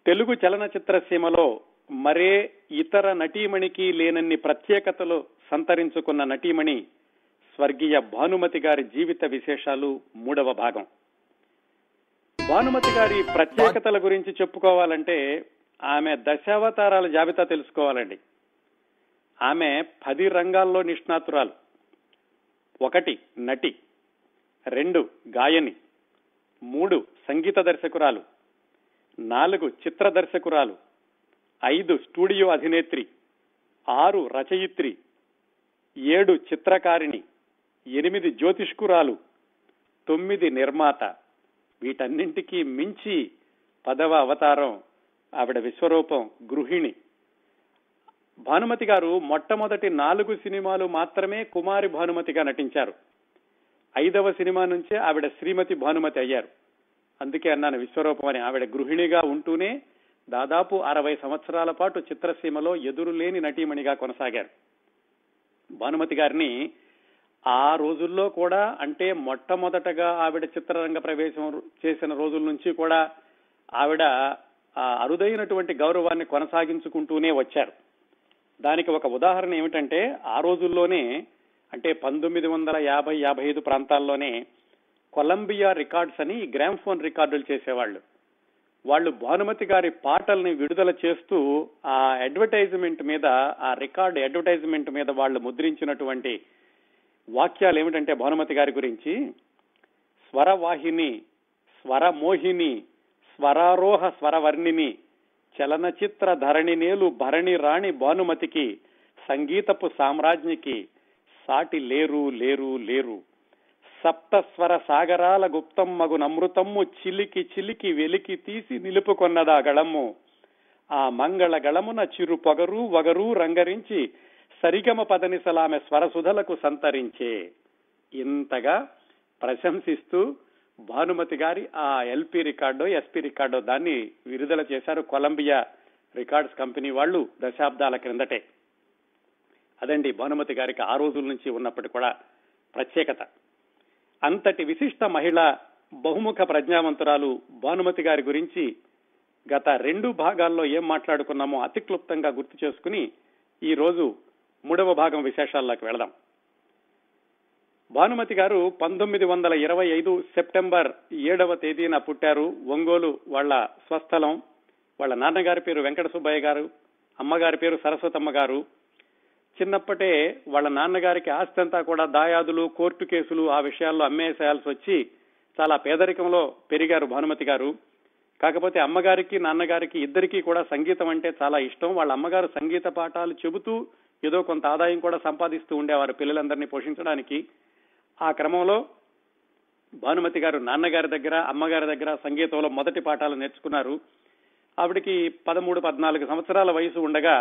తెలుగు చలనచిత్ర సీమలో మరే ఇతర నటీమణికి లేనన్ని ప్రత్యేకతలు సంతరించుకున్న నటీమణి స్వర్గీయ భానుమతి గారి జీవిత విశేషాలు 3వ భాగం. భానుమతి గారి ప్రత్యేకతల గురించి చెప్పుకోవాలంటే ఆమె దశావతారాల జాబితా తెలుసుకోవాలండి. ఆమె 10 రంగాల్లో నిష్ణాతురాలు. 1 నటి, 2 గాయని, 3 సంగీత దర్శకురాలు, 4 చిత్ర దర్శకురాలు, 5 స్టూడియో అధినేత్రి, 6 రచయిత్రి, 7 చిత్రకారిణి, 8 జ్యోతిష్కురాలు, 9 నిర్మాత. వీటన్నింటికీ మించి 10వ అవతారం ఆవిడ విశ్వరూపం గృహిణి. భానుమతి గారు మొట్టమొదటి 4 సినిమాలు మాత్రమే కుమారి భానుమతిగా నటించారు. 5వ సినిమా నుంచే ఆవిడ శ్రీమతి భానుమతి అయ్యారు. అందుకే అన్నాను విశ్వరూపం అని. ఆవిడ గృహిణిగా ఉంటూనే దాదాపు 60 సంవత్సరాల పాటు చిత్రసీమలో ఎదురులేని నటీమణిగా కొనసాగారు. భానుమతి గారిని ఆ రోజుల్లో కూడా, అంటే మొట్టమొదటగా ఆవిడ చిత్రరంగ ప్రవేశం చేసిన రోజుల నుంచి కూడా ఆవిడ అరుదైనటువంటి గౌరవాన్ని కొనసాగించుకుంటూనే వచ్చారు. దానికి ఒక ఉదాహరణ ఏమిటంటే, ఆ రోజుల్లోనే అంటే 1950-55 ప్రాంతాల్లోనే కొలంబియా రికార్డ్స్ అని గ్రామ్ఫోన్ రికార్డులు చేసేవాళ్ళు. వాళ్ళు భానుమతి గారి పాటల్ని విడుదల చేస్తూ ఆ అడ్వర్టైజ్మెంట్ మీద, ఆ రికార్డ్ అడ్వర్టైజ్మెంట్ మీద వాళ్ళు ముద్రించినటువంటి వాక్యాలు ఏమిటంటే భానుమతి గారి గురించి: స్వరవాహిని, స్వరమోహిని, స్వరారోహ స్వరవర్ణిని, చలనచిత్ర ధరణినేలు భరణి రాణి భానుమతికి, సంగీతపు సామ్రాజ్ఞికి సాటి లేరు లేరు లేరు. సప్తస్వర సాగరాల గుప్తమ్మగు నమృతమ్ము చిలికి చిలికి వెలికి తీసి నిలుపుకొన్నదా గళము. ఆ మంగళ గళమున చిరు పొగరు వగరు రంగరించి సరిగమ పదనిసలామె స్వరసుధలకు సంతరించే. ఇంతగా ప్రశంసిస్తూ భానుమతి గారి ఆ ఎల్పి రికార్డో ఎస్పి రికార్డో దాన్ని విడుదల చేశారు కొలంబియా రికార్డ్స్ కంపెనీ వాళ్ళు దశాబ్దాల క్రిందటే. అదండి భానుమతి గారికి ఆ రోజుల నుంచి ఉన్నప్పటి కూడా ప్రత్యేకత. అంతటి విశిష్ట మహిళ, బహుముఖ ప్రజ్ఞావంతురాలు భానుమతి గారి గురించి గత 2 భాగాల్లో ఏం మాట్లాడుకున్నామో అతి క్లుప్తంగా గుర్తు చేసుకుని ఈ రోజు 3వ భాగం విశేషాల్లోకి వెళదాం. భానుమతి గారు 1925 సెప్టెంబర్ 7వ తేదీన పుట్టారు. ఒంగోలు వాళ్ళ స్వస్థలం. వాళ్ళ నాన్నగారి పేరు వెంకట సుబ్బయ్య గారు, అమ్మగారి పేరు సరస్వతమ్మ గారు. చిన్నప్పటే వాళ్ళ నాన్నగారికి ఆస్తి అంతా కూడా దాయాదులు, కోర్టు కేసులు, ఆ విషయాల్లో అమ్మేసేయాల్సి వచ్చి చాలా పేదరికంలో పెరిగారు భానుమతి గారు. కాకపోతే అమ్మగారికి నాన్నగారికి ఇద్దరికీ కూడా సంగీతం అంటే చాలా ఇష్టం. వాళ్ళ అమ్మగారు సంగీత పాఠాలు చెబుతూ ఏదో కొంత ఆదాయం కూడా సంపాదిస్తూ ఉండేవారు పిల్లలందరినీ పోషించడానికి. ఆ క్రమంలో భానుమతి గారు నాన్నగారి దగ్గర, అమ్మగారి దగ్గర సంగీతంలో మొదటి పాఠాలు నేర్చుకున్నారు. ఆవిడికి 13-14 సంవత్సరాల వయసు ఉండగా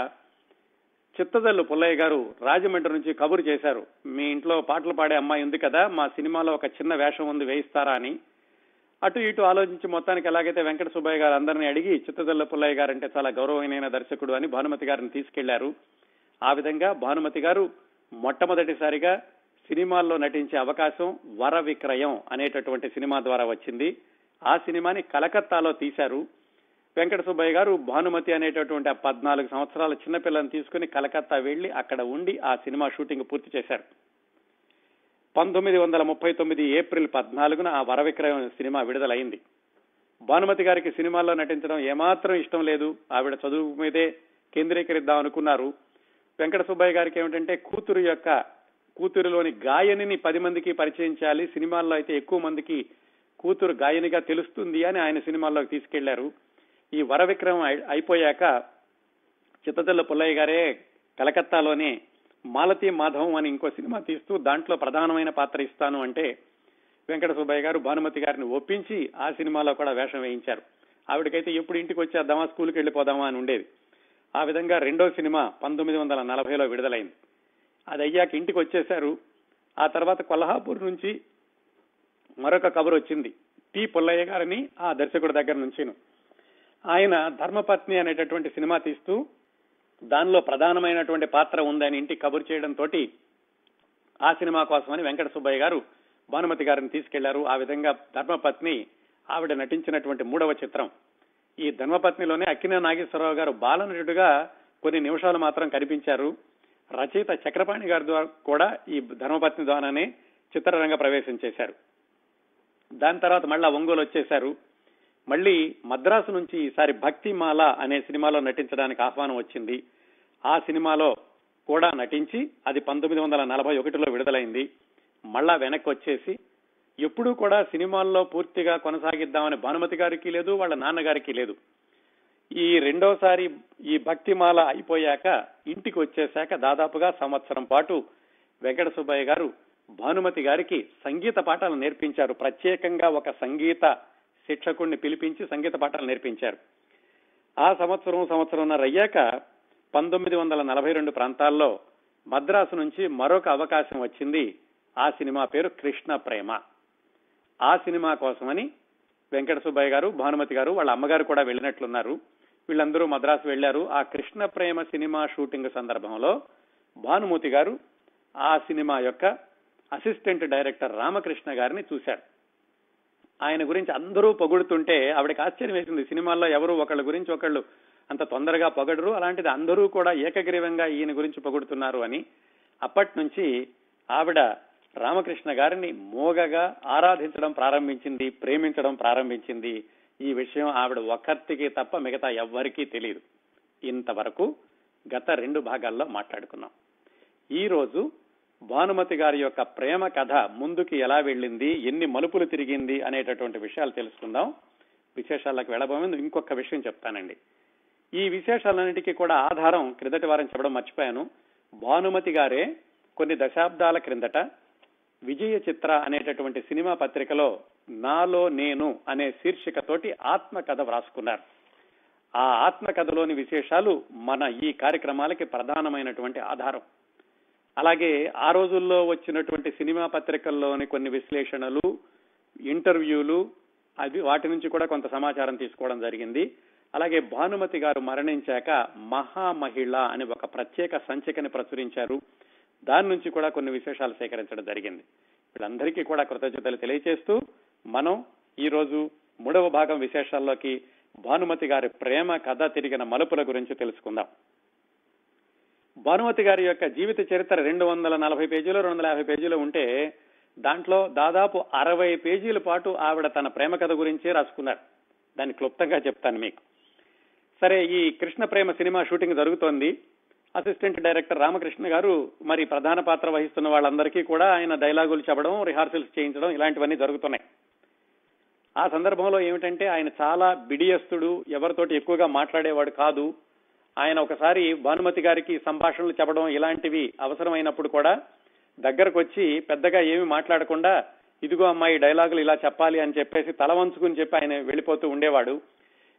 చిత్తదల్లు పుల్లయ్య గారు రాజమండ్రి నుంచి కబురు చేశారు, మీ ఇంట్లో పాటలు పాడే అమ్మాయి ఉంది కదా, మా సినిమాలో ఒక చిన్న వేషం ఉంది, వేయిస్తారా అని. అటు ఇటు ఆలోచించి మొత్తానికి ఎలాగైతే వెంకట సుబ్బయ్య గారు అందరినీ అడిగి చిత్తదల్లు పుల్లయ్య గారు అంటే చాలా గౌరవమైన దర్శకుడు అని భానుమతి గారిని తీసుకెళ్లారు. ఆ విధంగా భానుమతి గారు మొట్టమొదటిసారిగా సినిమాల్లో నటించే అవకాశం వర విక్రయం అనేటటువంటి సినిమా ద్వారా వచ్చింది. ఆ సినిమాని కలకత్తాలో తీశారు. వెంకట సుబ్బయ్య గారు భానుమతి అనేటటువంటి 14 సంవత్సరాల చిన్నపిల్లని తీసుకుని కలకత్తా వెళ్లి అక్కడ ఉండి ఆ సినిమా షూటింగ్ పూర్తి చేశారు. 1939 ఏప్రిల్ 14న ఆ వర విక్రయం సినిమా విడుదలైంది. భానుమతి గారికి సినిమాల్లో నటించడం ఏమాత్రం ఇష్టం లేదు. ఆవిడ చదువు మీదే కేంద్రీకరిద్దాం అనుకున్నారు. వెంకట సుబ్బయ్య గారికి ఏమిటంటే కూతురులోని గాయనిని 10 మందికి పరిచయం చేయాలి, సినిమాల్లో అయితే ఎక్కువ మందికి కూతురు గాయనిగా తెలుస్తుంది అని ఆయన సినిమాల్లోకి తీసుకెళ్లారు. ఈ వర విక్రయం అయిపోయాక చిత్తదల్లు పుల్లయ్య గారే కలకత్తాలోనే మాలతీ మాధవం అని ఇంకో సినిమా తీస్తూ దాంట్లో ప్రధానమైన పాత్ర ఇస్తాను అంటే వెంకట సుబ్బయ్య గారు భానుమతి గారిని ఒప్పించి ఆ సినిమాలో కూడా వేషం వేయించారు. ఆవిడకైతే ఎప్పుడు ఇంటికి వచ్చేద్దామా, స్కూల్కి వెళ్ళిపోదామా అని ఉండేది. ఆ విధంగా 2వ సినిమా 1940లో విడుదలైంది. అది అయ్యాక ఇంటికి వచ్చేశారు. ఆ తర్వాత కొల్హాపూర్ నుంచి మరొక కబురు వచ్చింది టి పుల్లయ్య గారిని ఆ దర్శకుడి దగ్గర నుంచి. ఆయన ధర్మపత్ని అనేటటువంటి సినిమా తీస్తూ దానిలో ప్రధానమైనటువంటి పాత్ర ఉందని ఇంటికి కబురు చేయడంతో ఆ సినిమా కోసమని వెంకట సుబ్బయ్య గారు భానుమతి గారిని తీసుకెళ్లారు. ఆ విధంగా ధర్మపత్ని ఆవిడ నటించినటువంటి 3వ చిత్రం. ఈ ధర్మపత్నిలోనే అక్కినే నాగేశ్వరరావు గారు బాలనటుడుగా కొన్ని నిమిషాలు మాత్రం కనిపించారు. రచయిత చక్రపాణి గారి ద్వారా కూడా ఈ ధర్మపత్ని ద్వారానే చిత్రరంగ ప్రవేశం చేశారు. దాని తర్వాత మళ్ళా ఒంగోలు వచ్చేశారు. మళ్ళీ మద్రాసు నుంచి ఈసారి భక్తిమాల అనే సినిమాలో నటించడానికి ఆహ్వానం వచ్చింది. ఆ సినిమాలో కూడా నటించి అది 1941లో విడుదలైంది. మళ్ళా వెనక్కి వచ్చేసి ఎప్పుడూ కూడా సినిమాల్లో పూర్తిగా కొనసాగిద్దామని భానుమతి గారికి లేదు, వాళ్ళ నాన్నగారికి లేదు. ఈ రెండోసారి ఈ భక్తిమాల అయిపోయాక ఇంటికి వచ్చేశాక దాదాపుగా సంవత్సరం పాటు వెంకట సుబ్బయ్య గారు భానుమతి గారికి సంగీత పాఠాలు నేర్పించారు. ప్రత్యేకంగా ఒక సంగీత శిక్షకుడిని పిలిపించి సంగీత పాఠాలు నేర్పించారు. ఆ సంవత్సరంన్నర అయ్యాక 1942 ప్రాంతాల్లో మద్రాసు నుంచి మరొక అవకాశం వచ్చింది. ఆ సినిమా పేరు కృష్ణ ప్రేమ. ఆ సినిమా కోసమని వెంకట సుబ్బయ్య గారు, భానుమతి గారు, వాళ్ళ అమ్మగారు కూడా వెళ్ళినట్లున్నారు. వీళ్ళందరూ మద్రాసు వెళ్లారు. ఆ కృష్ణ ప్రేమ సినిమా షూటింగ్ సందర్భంలో భానుమతి గారు ఆ సినిమా యొక్క అసిస్టెంట్ డైరెక్టర్ రామకృష్ణ గారిని చూశారు. ఆయన గురించి అందరూ పొగుడుతుంటే ఆవిడకి ఆశ్చర్యం వేసింది. సినిమాల్లో ఎవరు ఒకళ్ళ గురించి ఒకళ్ళు అంత తొందరగా పొగడరు, అలాంటిది అందరూ కూడా ఏకగ్రీవంగా ఈయన గురించి పొగుడుతున్నారు అని. అప్పటి నుంచి ఆవిడ రామకృష్ణ గారిని మోగగా ఆరాధించడం ప్రారంభించింది, ప్రేమించడం ప్రారంభించింది. ఈ విషయం ఆవిడ ఒక్కర్తికి తప్ప మిగతా ఎవ్వరికీ తెలియదు. ఇంతవరకు గత 2 భాగాల్లో మాట్లాడుకున్నాం. ఈ రోజు భానుమతి గారి యొక్క ప్రేమ కథ ముందుకు ఎలా వెళ్ళింది, ఎన్ని మలుపులు తిరిగింది అనేటటువంటి విషయాలు తెలుసుకుందాం. విశేషాలకు వెళ్ళబోయే ఇంకొక విషయం చెప్తానండి. ఈ విశేషాలన్నిటికీ కూడా ఆధారం క్రిందటి వారం చెప్పడం మర్చిపోయాను. భానుమతి గారే కొన్ని దశాబ్దాల క్రిందట విజయ చిత్ర అనేటటువంటి సినిమా పత్రికలో నాలో నేను అనే శీర్షికతోటి ఆత్మకథ వ్రాసుకున్నారు. ఆ ఆత్మకథలోని విశేషాలు మన ఈ కార్యక్రమాలకి ప్రధానమైనటువంటి ఆధారం. అలాగే ఆ రోజుల్లో వచ్చినటువంటి సినిమా పత్రికల్లోని కొన్ని విశ్లేషణలు, ఇంటర్వ్యూలు, వాటి నుంచి కూడా కొంత సమాచారం తీసుకోవడం జరిగింది. అలాగే భానుమతి గారు మరణించాక మహామహిళ అని ఒక ప్రత్యేక సంచికని ప్రచురించారు. దాని నుంచి కూడా కొన్ని విశేషాలు సేకరించడం జరిగింది. వీళ్ళందరికీ కూడా కృతజ్ఞతలు తెలియజేస్తూ మనం ఈ రోజు 3వ భాగం విశేషాల్లోకి భానుమతి గారి ప్రేమ కథ తిరిగిన మలుపుల గురించి తెలుసుకుందాం. భానుమతి గారి యొక్క జీవిత చరిత్ర 240 పేజీలు 250 పేజీలు ఉంటే దాంట్లో దాదాపు 60 పేజీల పాటు ఆవిడ తన ప్రేమ కథ గురించే రాసుకున్నారు. దాన్ని క్లుప్తంగా చెప్తాను మీకు. సరే, ఈ కృష్ణ ప్రేమ సినిమా షూటింగ్ జరుగుతోంది. అసిస్టెంట్ డైరెక్టర్ రామకృష్ణ గారు మరి ప్రధాన పాత్ర వహిస్తున్న వాళ్ళందరికీ కూడా ఆయన డైలాగులు చెప్పడం, రిహార్సల్స్ చేయించడం ఇలాంటివన్నీ జరుగుతున్నాయి. ఆ సందర్భంలో ఏమిటంటే ఆయన చాలా బిడియస్తుడు, ఎవరితోటి ఎక్కువగా మాట్లాడేవాడు కాదు. ఆయన ఒకసారి భానుమతి గారికి సంభాషణలు చెప్పడం ఇలాంటివి అవసరమైనప్పుడు కూడా దగ్గరకు వచ్చి పెద్దగా ఏమి మాట్లాడకుండా ఇదిగో అమ్మాయి డైలాగులు ఇలా చెప్పాలి అని చెప్పేసి తల వంచుకుని చెప్పి ఆయన వెళ్ళిపోతూ ఉండేవాడు.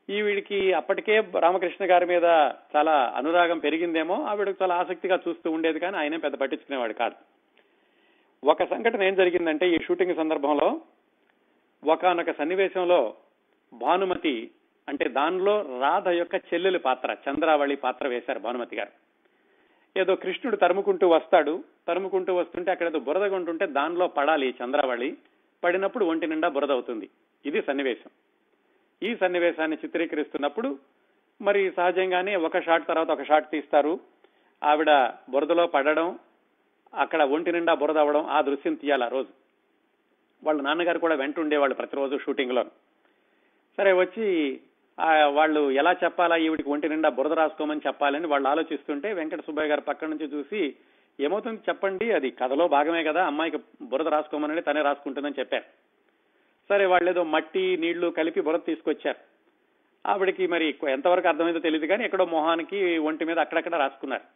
వీడికి అప్పటికే రామకృష్ణ గారి మీద చాలా అనురాగం పెరిగిందేమో, ఆవిడకు చాలా ఆసక్తిగా చూస్తూ ఉండేది, కానీ ఆయన పెద్ద పట్టించుకునేవాడు కాదు. ఒక సంఘటన ఏం జరిగిందంటే ఈ షూటింగ్ సందర్భంలో ఒకానొక సన్నివేశంలో భానుమతి అంటే దానిలో రాధ యొక్క చెల్లెలి పాత్ర చంద్రావళి పాత్ర వేశారు భానుమతి గారు. ఏదో కృష్ణుడు తరుముకుంటూ వస్తుంటే అక్కడ ఏదో బురద ఉంటుంటే దానిలో పడాలి చంద్రావళి. పడినప్పుడు ఒంటి నిండా బురద అవుతుంది. ఇది సన్నివేశం. ఈ సన్నివేశాన్ని చిత్రీకరిస్తున్నప్పుడు మరి సహజంగానే ఒక షాట్ తర్వాత ఒక షాట్ తీస్తారు. ఆవిడ బురదలో పడడం, అక్కడ ఒంటి నిండా బురద అవ్వడం, ఆ దృశ్యం తీయాలి ఆ రోజు. వాళ్ళ నాన్నగారు కూడా వెంటుండేవాళ్ళు ప్రతిరోజు షూటింగ్ లో. సరే, వచ్చి వాళ్ళు ఎలా చెప్పాలా, ఈవిడికి ఒంటి నిండా బురద రాసుకోమని చెప్పాలని వాళ్ళు ఆలోచిస్తుంటే వెంకట సుబ్బయ్య గారు పక్క నుంచి చూసి ఏమవుతుంది చెప్పండి, అది కథలో భాగమే కదా, అమ్మాయికి బురద రాసుకోమని తనే రాసుకుంటుందని చెప్పారు. సరే, వాళ్ళు ఏదో మట్టి నీళ్లు కలిపి బురద తీసుకొచ్చారు. ఆవిడకి మరి ఎంతవరకు అర్థమైందో తెలియదు కానీ ఎక్కడో మొహానికి ఒంటి మీద అక్కడక్కడ రాసుకున్నారు.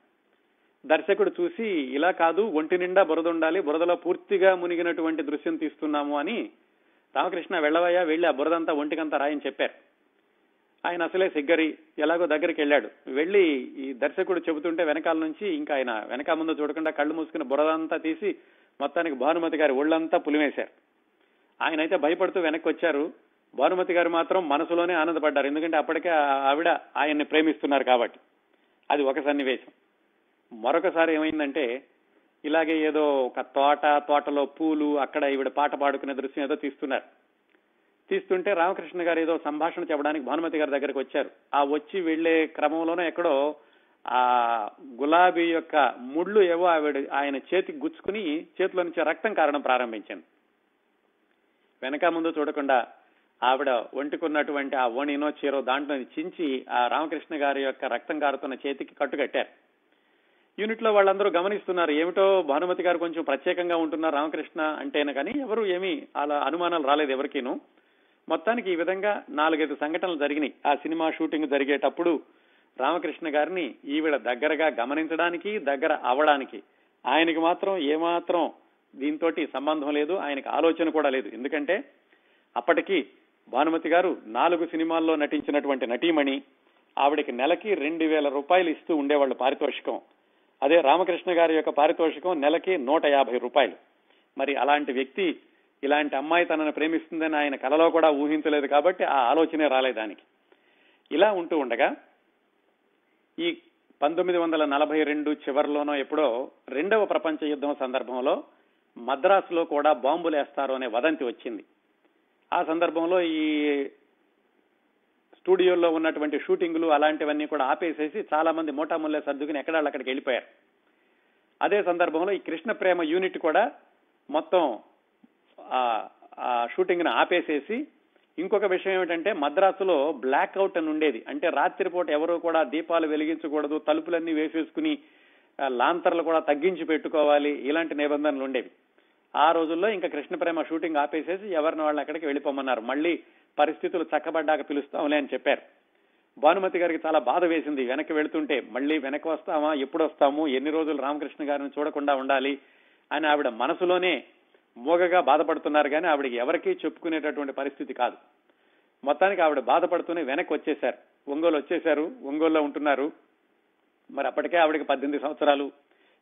దర్శకుడు చూసి ఇలా కాదు, ఒంటి నిండా బురద ఉండాలి, బురదలో పూర్తిగా మునిగినటువంటి దృశ్యం తీస్తున్నాము అని రామకృష్ణ వెళ్ళవయ్యా, వెళ్ళి ఆ బురదంతా ఒంటికంతా రాయని చెప్పారు. ఆయన అసలే సిగ్గరి ఎలాగో దగ్గరికి వెళ్ళాడు. వెళ్ళి ఈ దర్శకుడు చెబుతుంటే వెనకాల నుంచి ఇంకా ఆయన వెనక ముందు చూడకుండా కళ్ళు మూసుకుని బురదంతా తీసి మొత్తానికి భానుమతి గారి ఒళ్ళంతా పులిమేశారు. ఆయన అయితే భయపడుతూ వెనక్కి వచ్చారు. భానుమతి గారు మాత్రం మనసులోనే ఆనందపడ్డారు, ఎందుకంటే అప్పటికే ఆవిడ ఆయన్ని ప్రేమిస్తున్నారు కాబట్టి. అది ఒక సన్నివేశం. మరొకసారి ఏమైందంటే ఇలాగే ఏదో ఒక తోటలో పూలు, అక్కడ ఈవిడ పాట పాడుకునే దృశ్యం ఏదో తీస్తున్నారు. తీస్తుంటే రామకృష్ణ గారు ఏదో సంభాషణ చెప్పడానికి భానుమతి గారి దగ్గరకు వచ్చారు. ఆ వచ్చి వెళ్లే క్రమంలోనే ఎక్కడో ఆ గులాబీ యొక్క ముళ్ళు ఏవో ఆయన చేతికి గుచ్చుకుని చేతిలో నుంచి రక్తం కారడం ప్రారంభించింది. వెనక ముందు చూడకుండా ఆవిడ ఒంటికున్నటువంటి ఆ ఓణినో చీరో దాంట్లో చించి ఆ రామకృష్ణ గారి యొక్క రక్తం కారుతున్న చేతికి కట్టుకట్టారు. యూనిట్ లో వాళ్ళందరూ గమనిస్తున్నారు, ఏమిటో భానుమతి గారు కొంచెం ప్రత్యేకంగా ఉంటున్నారు రామకృష్ణ అంటేనే, కానీ ఎవరు ఏమీ అలా అనుమానాలు రాలేదు ఎవరికీను. మొత్తానికి ఈ విధంగా 4-5 సంఘటనలు జరిగినాయి. ఆ సినిమా షూటింగ్ జరిగేటప్పుడు రామకృష్ణ గారిని ఈవిడ దగ్గరగా గమనించడానికి, దగ్గర అవడానికి. ఆయనకి మాత్రం ఏమాత్రం దీంతో సంబంధం లేదు, ఆయనకి ఆలోచన కూడా లేదు. ఎందుకంటే అప్పటికి భానుమతి గారు 4 సినిమాల్లో నటించినటువంటి నటీమణి. ఆవిడకి నెలకి 2,000 రూపాయలు ఇస్తూ ఉండేవాళ్ళు పారితోషికం. అదే రామకృష్ణ గారి యొక్క పారితోషికం నెలకి 150 రూపాయలు. మరి అలాంటి వ్యక్తి ఇలాంటి అమ్మాయి తనను ప్రేమిస్తుందని ఆయన కలలో కూడా ఊహించలేదు కాబట్టి ఆ ఆలోచనే రాలేదు దానికి. ఇలా ఉంటూ ఉండగా ఈ 1942 చివరిలోనో ఎప్పుడో 2వ ప్రపంచ యుద్ధం సందర్భంలో మద్రాసులో కూడా బాంబులేస్తారు అనే వదంతి వచ్చింది. ఆ సందర్భంలో ఈ స్టూడియోల్లో ఉన్నటువంటి షూటింగ్లు అలాంటివన్నీ కూడా ఆపేసేసి చాలా మంది మోటాముల్లే సర్దుకుని ఎక్కడాళ్ళు అక్కడికి వెళ్ళిపోయారు. అదే సందర్భంలో ఈ కృష్ణ ప్రేమ యూనిట్ కూడా మొత్తం ఆ షూటింగ్ ను ఆపేసేసి, ఇంకొక విషయం ఏమిటంటే మద్రాసులో బ్లాక్ అవుట్ అని ఉండేది. అంటే రాత్రిపూట ఎవరూ కూడా దీపాలు వెలిగించకూడదు, తలుపులన్నీ వేసేసుకుని లాంతర్లు కూడా తగ్గించి పెట్టుకోవాలి, ఇలాంటి నిబంధనలు ఉండేవి. ఆ రోజుల్లో ఇంకా కృష్ణ ప్రేమ షూటింగ్ ఆపేసేసి ఎవరిని వాళ్ళు అక్కడికి వెళ్ళిపోమన్నారు. మళ్ళీ పరిస్థితులు చక్కబడ్డాక పిలుస్తాంలే అని చెప్పారు. భానుమతి గారికి చాలా బాధ వేసింది. వెనక్కి వెళుతుంటే మళ్ళీ వెనక్కి వస్తామా, ఎప్పుడు వస్తాము, ఎన్ని రోజులు రామకృష్ణ గారిని చూడకుండా ఉండాలి అని ఆవిడ మనసులోనే మోగగా బాధపడుతున్నారు. కానీ ఆవిడకి ఎవరికీ చెప్పుకునేటటువంటి పరిస్థితి కాదు. మొత్తానికి ఆవిడ బాధపడుతూనే వెనక్కి వచ్చేశారు. ఒంగోలు వచ్చేశారు, ఒంగోలులో ఉంటున్నారు. మరి అప్పటికే ఆవిడకి 18 సంవత్సరాలు.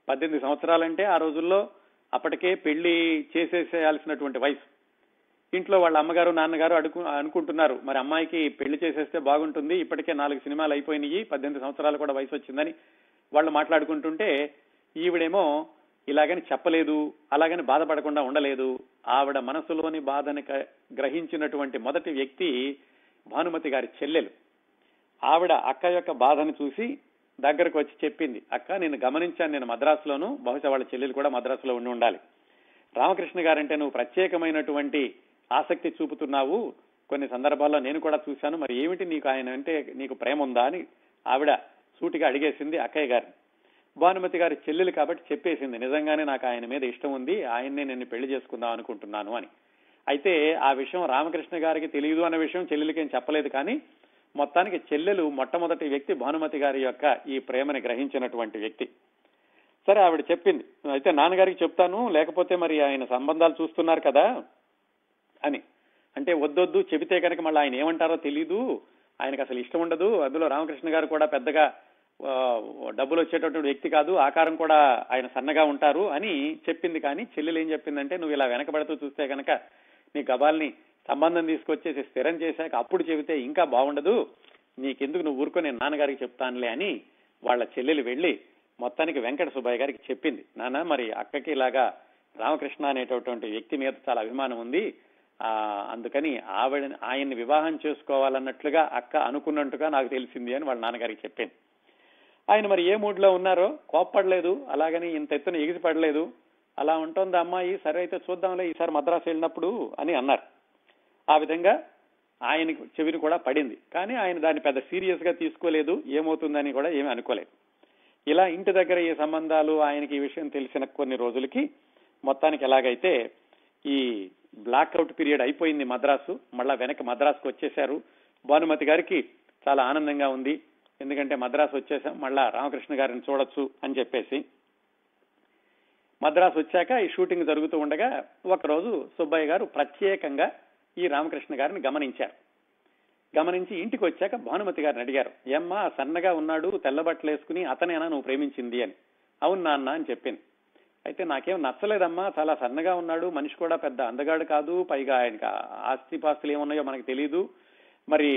18 సంవత్సరాలంటే ఆ రోజుల్లో అప్పటికే పెళ్లి చేసేసేయాల్సినటువంటి వయసు. ఇంట్లో వాళ్ళ అమ్మగారు నాన్నగారు అనుకుంటున్నారు, మరి అమ్మాయికి పెళ్లి చేసేస్తే బాగుంటుంది, ఇప్పటికే 4 సినిమాలు అయిపోయినాయి, 18 సంవత్సరాలు కూడా వయసు వచ్చిందని వాళ్ళు మాట్లాడుకుంటుంటే ఈవిడేమో ఇలాగని చెప్పలేదు, అలాగని బాధపడకుండా ఉండలేదు. ఆవిడ మనసులోని బాధని గ్రహించినటువంటి మొదటి వ్యక్తి భానుమతి గారి చెల్లెలు. ఆవిడ అక్క యొక్క బాధను చూసి దగ్గరకు వచ్చి చెప్పింది, అక్క నేను గమనించాను, నేను మద్రాసులోను, బహుశా వాళ్ళ చెల్లెలు కూడా మద్రాసులో ఉండాలి, రామకృష్ణ గారంటే నువ్వు ప్రత్యేకమైనటువంటి ఆసక్తి చూపుతున్నావు, కొన్ని సందర్భాల్లో నేను కూడా చూశాను, మరి ఏమిటి నీకు ఆయన అంటే నీకు ప్రేమ ఉందా అని ఆవిడ సూటిగా అడిగేసింది అక్కయ్య గారిని. భానుమతి గారి చెల్లెలు కాబట్టి చెప్పేసింది, నిజంగానే నాకు ఆయన మీద ఇష్టం ఉంది, ఆయన్నే నేను పెళ్లి చేసుకుందాం అనుకుంటున్నాను అని. అయితే ఆ విషయం రామకృష్ణ గారికి తెలియదు అన్న విషయం చెల్లెలకేం చెప్పలేదు. కానీ మొత్తానికి చెల్లెలు మొట్టమొదటి వ్యక్తి భానుమతి గారి యొక్క ఈ ప్రేమని గ్రహించినటువంటి వ్యక్తి. సరే ఆవిడ చెప్పింది, అయితే నాన్నగారికి చెప్తాను, లేకపోతే మరి ఆయన సంబంధాలు చూస్తున్నారు కదా అని. అంటే వద్దొద్దు, చెబితే కనుక మళ్ళీ ఆయన ఏమంటారో తెలీదు, ఆయనకు అసలు ఇష్టం ఉండదు, అందులో రామకృష్ణ గారు కూడా పెద్దగా డబ్బులు వచ్చేటటువంటి వ్యక్తి కాదు, ఆకారం కూడా ఆయన సన్నగా ఉంటారు అని చెప్పింది. కానీ చెల్లెలు ఏం చెప్పిందంటే, నువ్వు ఇలా వెనకబడుతూ చూస్తే కనుక నీ గబాల్ని సంబంధం తీసుకొచ్చేసి స్థిరం చేశాక అప్పుడు చెబితే ఇంకా బాగుండదు, నీకెందుకు, నువ్వు ఊరుకో, నేను నాన్నగారికి చెప్తానులే అని వాళ్ళ చెల్లెలు వెళ్లి మొత్తానికి వెంకట సుబ్బయ్య గారికి చెప్పింది. నాన్న, మరి అక్కకి ఇలాగా రామకృష్ణ అనేటటువంటి వ్యక్తి మీద చాలా అభిమానం ఉంది, అందుకని ఆయన్ని వివాహం చేసుకోవాలన్నట్లుగా అక్క అనుకున్నట్టుగా నాకు తెలిసింది అని వాళ్ళ నాన్నగారికి చెప్పింది. ఆయన మరి ఏ మూడ్ లో ఉన్నారో, కోప్పడలేదు, అలాగని ఇంత ఎత్తున ఎగిసిపడలేదు. అలా ఉంటుంది అమ్మాయి, సరే అయితే చూద్దాంలే ఈసారి మద్రాసు వెళ్ళినప్పుడు అని అన్నారు. ఆ విధంగా ఆయనకి చెవిని కూడా పడింది. కానీ ఆయన దాన్ని పెద్ద సీరియస్ గా తీసుకోలేదు, ఏమవుతుందని కూడా ఏమీ అనుకోలేదు. ఇలా ఇంటి దగ్గర ఈ సంబంధాలు, ఆయనకి ఈ విషయం తెలిసిన కొన్ని రోజులకి మొత్తానికి ఎలాగైతే ఈ బ్లాక్అవుట్ పీరియడ్ అయిపోయింది మద్రాసు. మళ్ళా వెనక్కి మద్రాసుకు వచ్చేశారు. భానుమతి గారికి చాలా ఆనందంగా ఉంది, ఎందుకంటే మద్రాసు వచ్చేసాం, మళ్ళా రామకృష్ణ గారిని చూడొచ్చు అని చెప్పేసి. మద్రాసు వచ్చాక ఈ షూటింగ్ జరుగుతూ ఉండగా ఒకరోజు సుబ్బయ్య గారు ప్రత్యేకంగా ఈ రామకృష్ణ గారిని గమనించారు. గమనించి ఇంటికి వచ్చాక భానుమతి గారిని అడిగారు, ఏమ్మా సన్నగా ఉన్నాడు, తెల్లబట్టలు వేసుకుని, అతనేనా నువ్వు ప్రేమించింది అని. అవును నాన్న అని చెప్పింది. అయితే నాకేం నచ్చలేదమ్మా, చాలా సన్నగా ఉన్నాడు, మనిషి కూడా పెద్ద అందగాడు కాదు, పైగా ఆయనకి ఆస్తిపాస్తులు ఏమున్నాయో మనకు తెలియదు, మరి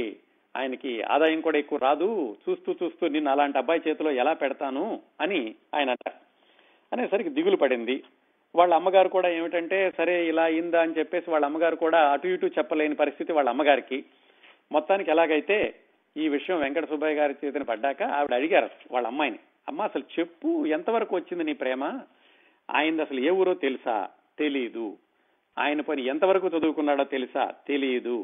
ఆయనకి ఆదాయం కూడా ఎక్కువ రాదు, చూస్తూ చూస్తూ నిన్ను అలాంటి అబ్బాయి చేతిలో ఎలా పెడతాను అని ఆయన అంటారు. అనేసరికి దిగులు పడింది. వాళ్ళ అమ్మగారు కూడా ఏమిటంటే సరే ఇలా అయిందా అని చెప్పేసి వాళ్ళ అమ్మగారు కూడా అటు ఇటు చెప్పలేని పరిస్థితి వాళ్ళ అమ్మగారికి. మొత్తానికి ఎలాగైతే ఈ విషయం వెంకట సుబ్బయ్య గారి చేతిని పడ్డాక ఆవిడ అడిగారు వాళ్ళ అమ్మాయిని, అమ్మ అసలు చెప్పు ఎంతవరకు వచ్చింది నీ ప్రేమ, ఆయనది అసలు ఏ ఊరో తెలుసా, తెలీదు, ఆయన పని ఎంతవరకు చదువుకున్నాడో తెలుసా, తెలీదు,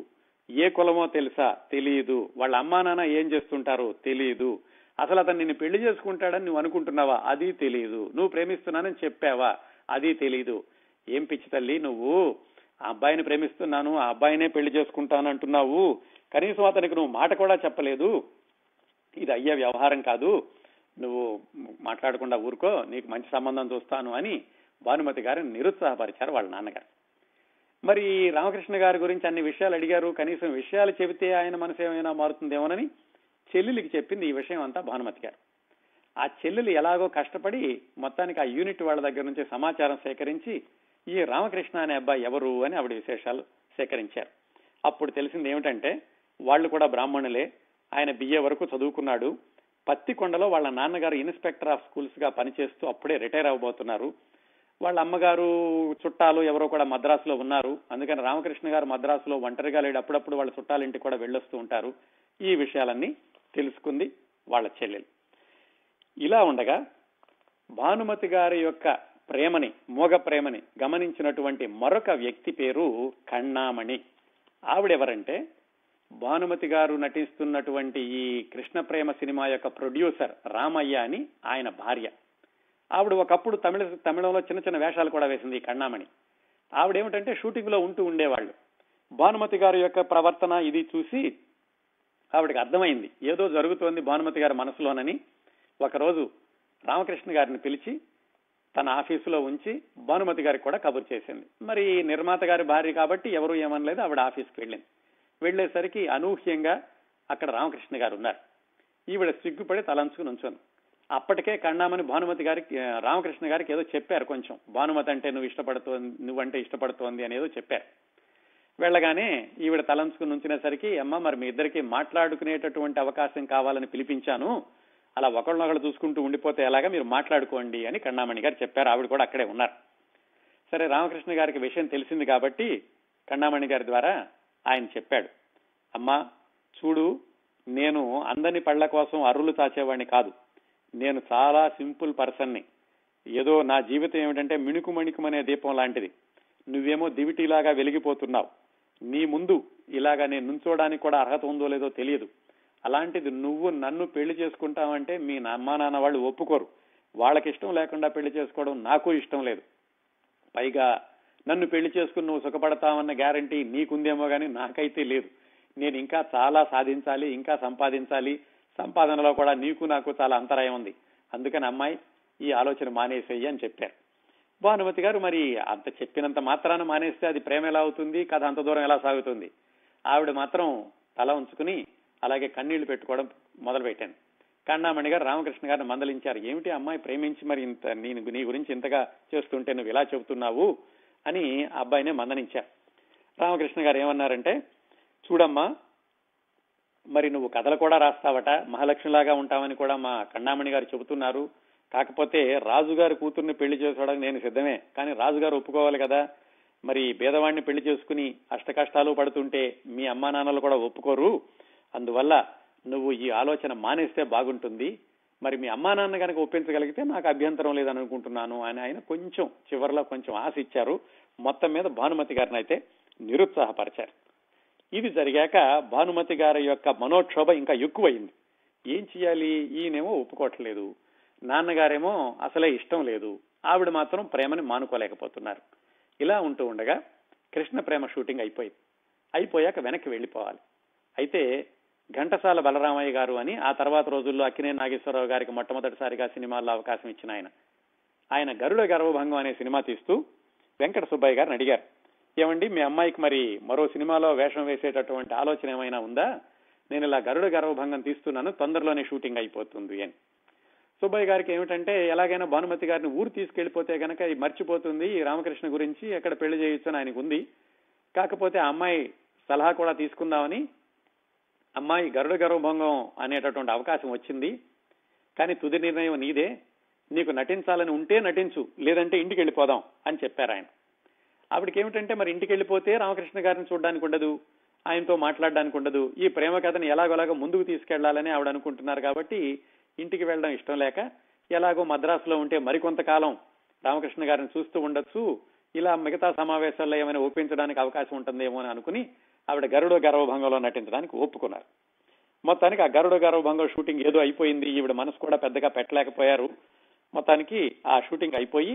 ఏ కులమో తెలుసా, తెలీదు, వాళ్ళ అమ్మా నాన్న ఏం చేస్తుంటారో తెలీదు, అసలు అతను నిన్ను పెళ్లి చేసుకుంటాడని నువ్వు అనుకుంటున్నావా, అది తెలీదు, నువ్వు ప్రేమిస్తున్నానని చెప్పావా, అది తెలీదు. ఏం పిచ్చి తల్లి నువ్వు, ఆ అబ్బాయిని ప్రేమిస్తున్నాను, ఆ అబ్బాయినే పెళ్లి చేసుకుంటాను అంటున్నావు, కనీసం అతనికి నువ్వు మాట కూడా చెప్పలేదు, ఇది అయ్యే వ్యవహారం కాదు, నువ్వు మాట్లాడకుండా ఊరుకో, నీకు మంచి సంబంధం చూస్తాను అని భానుమతి గారిని నిరుత్సాహపరిచారు వాళ్ళ నాన్నగారు. మరి రామకృష్ణ గారి గురించి అన్ని విషయాలు అడిగారు, కనీసం విషయాలు చెబితే ఆయన మనసు ఏమైనా మారుతుందేమోనని చెల్లెలికి చెప్పింది ఈ విషయం అంతా భానుమతి గారు. ఆ చెల్లెలు ఎలాగో కష్టపడి మొత్తానికి ఆ యూనిట్ వాళ్ళ దగ్గర నుంచి సమాచారం సేకరించి ఈ రామకృష్ణ అనే అబ్బాయి ఎవరు అని ఆవిడ విశేషాలు సేకరించారు. అప్పుడు తెలిసింది ఏమిటంటే వాళ్ళు కూడా బ్రాహ్మణులే, ఆయన బిఏ వరకు చదువుకున్నాడు, పత్తికొండలో వాళ్ళ నాన్నగారు ఇన్స్పెక్టర్ ఆఫ్ స్కూల్స్ గా పనిచేస్తూ అప్పుడే రిటైర్ అవబోతున్నారు, వాళ్ళ అమ్మగారు చుట్టాలు ఎవరో కూడా మద్రాసులో ఉన్నారు, అందుకని రామకృష్ణ గారు మద్రాసులో ఒంటరిగా లేడు, అప్పుడప్పుడు వాళ్ళ చుట్టాలింటికి కూడా వెళ్ళొస్తూ ఉంటారు. ఈ విషయాలన్నీ తెలుసుకుంది వాళ్ళ చెల్లెలు. ఇలా ఉండగా భానుమతి గారి యొక్క ప్రేమని, మోగ ప్రేమని గమనించినటువంటి మరొక వ్యక్తి పేరు కణ్ణామణి. ఆవిడెవరంటే భానుమతి గారు నటిస్తున్నటువంటి ఈ కృష్ణ ప్రేమ సినిమా యొక్క ప్రొడ్యూసర్ రామయ్య అని ఆయన భార్య. ఆవిడ ఒకప్పుడు తమిళంలో చిన్న చిన్న వేషాలు కూడా వేసింది ఈ కణ్ణామణి. ఆవిడేమిటంటే షూటింగ్ లో ఉంటూ ఉండేవాళ్ళు. భానుమతి గారి యొక్క ప్రవర్తన ఇది చూసి ఆవిడకి అర్థమైంది ఏదో జరుగుతోంది భానుమతి గారి మనసులోనని. ఒకరోజు రామకృష్ణ గారిని పిలిచి తన ఆఫీసులో ఉంచి భానుమతి గారికి కూడా కబురు చేసింది. మరి నిర్మాత గారి భార్య కాబట్టి ఎవరు ఏమనలేదు, ఆవిడ ఆఫీస్కి వెళ్ళింది. వెళ్లేసరికి అనూహ్యంగా అక్కడ రామకృష్ణ గారు ఉన్నారు. ఈవిడ సిగ్గుపడి తలంచుకుని ఉంచోను. అప్పటికే కణ్ణామని భానుమతి గారికి, రామకృష్ణ గారికి ఏదో చెప్పారు, కొంచెం భానుమతి అంటే నువ్వంటే ఇష్టపడుతోంది అనేదో చెప్పారు. వెళ్ళగానే ఈవిడ తలంచుకుని ఉంచినసరికి, అమ్మ మరి మీ ఇద్దరికి మాట్లాడుకునేటటువంటి అవకాశం కావాలని పిలిపించాను, అలా ఒకళ్ళనొకళ్ళు చూసుకుంటూ ఉండిపోతే ఎలాగా, మీరు మాట్లాడుకోండి అని కణ్ణామణి గారు చెప్పారు. ఆవిడ కూడా అక్కడే ఉన్నారు. సరే రామకృష్ణ గారికి విషయం తెలిసింది కాబట్టి కణ్ణామణి గారి ద్వారా ఆయన చెప్పాడు, అమ్మా చూడు, నేను అందని పళ్ల కోసం అర్రులు చాచేవాడిని కాదు, నేను చాలా సింపుల్ పర్సన్ని, ఏదో నా జీవితం ఏమిటంటే మిణుకు మణికుమనే దీపం లాంటిది, నువ్వేమో దివిటీలాగా వెలిగిపోతున్నావు, నీ ముందు ఇలాగా నేను నుంచోడానికి కూడా అర్హత ఉందో లేదో తెలియదు, అలాంటిది నువ్వు నన్ను పెళ్లి చేసుకుంటావంటే మీ అమ్మా నాన్న వాళ్ళు ఒప్పుకోరు, వాళ్ళకి ఇష్టం లేకుండా పెళ్లి చేసుకోవడం నాకు ఇష్టం లేదు, పైగా నన్ను పెళ్లి చేసుకుని నువ్వు సుఖపడతావన్న గ్యారంటీ నీకుందేమో కానీ నాకైతే లేదు, నేను ఇంకా చాలా సాధించాలి, ఇంకా సంపాదించాలి, సంపాదనలో కూడా నీకు నాకు చాలా అంతరాయం ఉంది, అందుకని అమ్మాయి ఈ ఆలోచన మానేసేయి అని చెప్పారు. భానుమతి గారు మరి అంత చెప్పినంత మాత్రాన మానేస్తే అది ప్రేమ ఎలా అవుతుంది, కథ అంత దూరం ఎలా సాగుతుంది, ఆవిడ మాత్రం తల ఉంచుకుని అలాగే కన్నీళ్లు పెట్టుకోవడం మొదలు పెట్టాను. కణ్ణామణి గారు రామకృష్ణ గారిని మందలించారు, ఏమిటి అమ్మాయి ప్రేమించి మరి ఇంత నీ గురించి ఇంతగా చేస్తుంటే నువ్వు ఇలా చెబుతున్నావు అని అబ్బాయినే మందలించారు. రామకృష్ణ గారు ఏమన్నారంటే, చూడమ్మా మరి నువ్వు కథలు కూడా రాస్తావట, మహాలక్ష్మిలాగా ఉంటావని కూడా మా కణ్ణామణి గారు చెబుతున్నారు, కాకపోతే రాజుగారి కూతుర్ని పెళ్లి చేసుకోవడానికి నేను సిద్ధమే, కానీ రాజుగారు ఒప్పుకోవాలి కదా, మరి భేదవాణ్ణి పెళ్లి చేసుకుని అష్ట కష్టాలు పడుతుంటే మీ అమ్మా నాన్నలు కూడా ఒప్పుకోరు, అందువల్ల నువ్వు ఈ ఆలోచన మానేస్తే బాగుంటుంది, మరి మీ అమ్మా నాన్న కనుక ఒప్పించగలిగితే నాకు అభ్యంతరం లేదని అనుకుంటున్నాను అని ఆయన కొంచెం చివరిలో కొంచెం ఆశ ఇచ్చారు. మొత్తం మీద భానుమతి గారిని అయితే నిరుత్సాహపరిచారు. ఇది జరిగాక భానుమతి గారి యొక్క మనోక్షోభ ఇంకా ఎక్కువైంది. ఏం చెయ్యాలి, ఈయనేమో ఒప్పుకోవట్లేదు, నాన్నగారేమో అసలే ఇష్టం లేదు, ఆవిడ మాత్రం ప్రేమని మానుకోలేకపోతున్నారు. ఇలా ఉంటూ ఉండగా కృష్ణ ప్రేమ షూటింగ్ అయిపోయింది. అయిపోయాక వెనక్కి వెళ్లిపోవాలి. అయితే ఘంటసాల బలరామయ్య గారు అని ఆ తర్వాత రోజుల్లో అక్కినేని నాగేశ్వరరావు గారికి మొట్టమొదటిసారిగా సినిమాల్లో అవకాశం ఇచ్చిన ఆయన గరుడ గర్వభంగం అనే సినిమా తీస్తూ వెంకట సుబ్బయ్య గారిని అడిగారు, ఏమండి మీ అమ్మాయికి మరి మరో సినిమాలో వేషం వేసేటటువంటి ఆలోచన ఏమైనా ఉందా, నేను ఇలా గరుడ గర్వభంగం తీస్తున్నాను, తొందరలోనే షూటింగ్ అయిపోతుంది అని. సుబ్బయ్య గారికి ఏమిటంటే ఎలాగైనా భానుమతి గారిని ఊరు తీసుకెళ్లిపోతే గనక మర్చిపోతుంది రామకృష్ణ గురించి, ఎక్కడ పెళ్లి చేయొచ్చు అని ఆయనకు ఉంది, కాకపోతే ఆ అమ్మాయి సలహా కూడా తీసుకుందామని అమ్మాయి గరుడ గర్వభంగం అనేటటువంటి అవకాశం వచ్చింది, కానీ తుది నిర్ణయం నీదే, నీకు నటించాలని ఉంటే నటించు, లేదంటే ఇంటికి వెళ్ళిపోదాం అని చెప్పారు ఆయన. ఆవిడకి ఏమిటంటే మరి ఇంటికి వెళ్ళిపోతే రామకృష్ణ గారిని చూడడానికి ఉండదు, ఆయనతో మాట్లాడడానికి ఉండదు, ఈ ప్రేమ కథని ఎలాగోలాగో ముందుకు తీసుకెళ్లాలని ఆవిడ అనుకుంటున్నారు. కాబట్టి ఇంటికి వెళ్ళడం ఇష్టం లేక ఎలాగో మద్రాసులో ఉంటే మరికొంతకాలం రామకృష్ణ గారిని చూస్తూ ఉండొచ్చు, ఇలా మిగతా సమావేశాల్లో ఏమైనా ఒప్పించడానికి అవకాశం ఉంటుందేమో అని అనుకుని ఆవిడ గరుడ గర్వభంగంలో నటించడానికి ఒప్పుకున్నారు. మొత్తానికి ఆ గరుడ గర్వభంగం షూటింగ్ ఏదో అయిపోయింది, ఈవిడ మనసు కూడా పెద్దగా పెట్టలేకపోయారు. మొత్తానికి ఆ షూటింగ్ అయిపోయి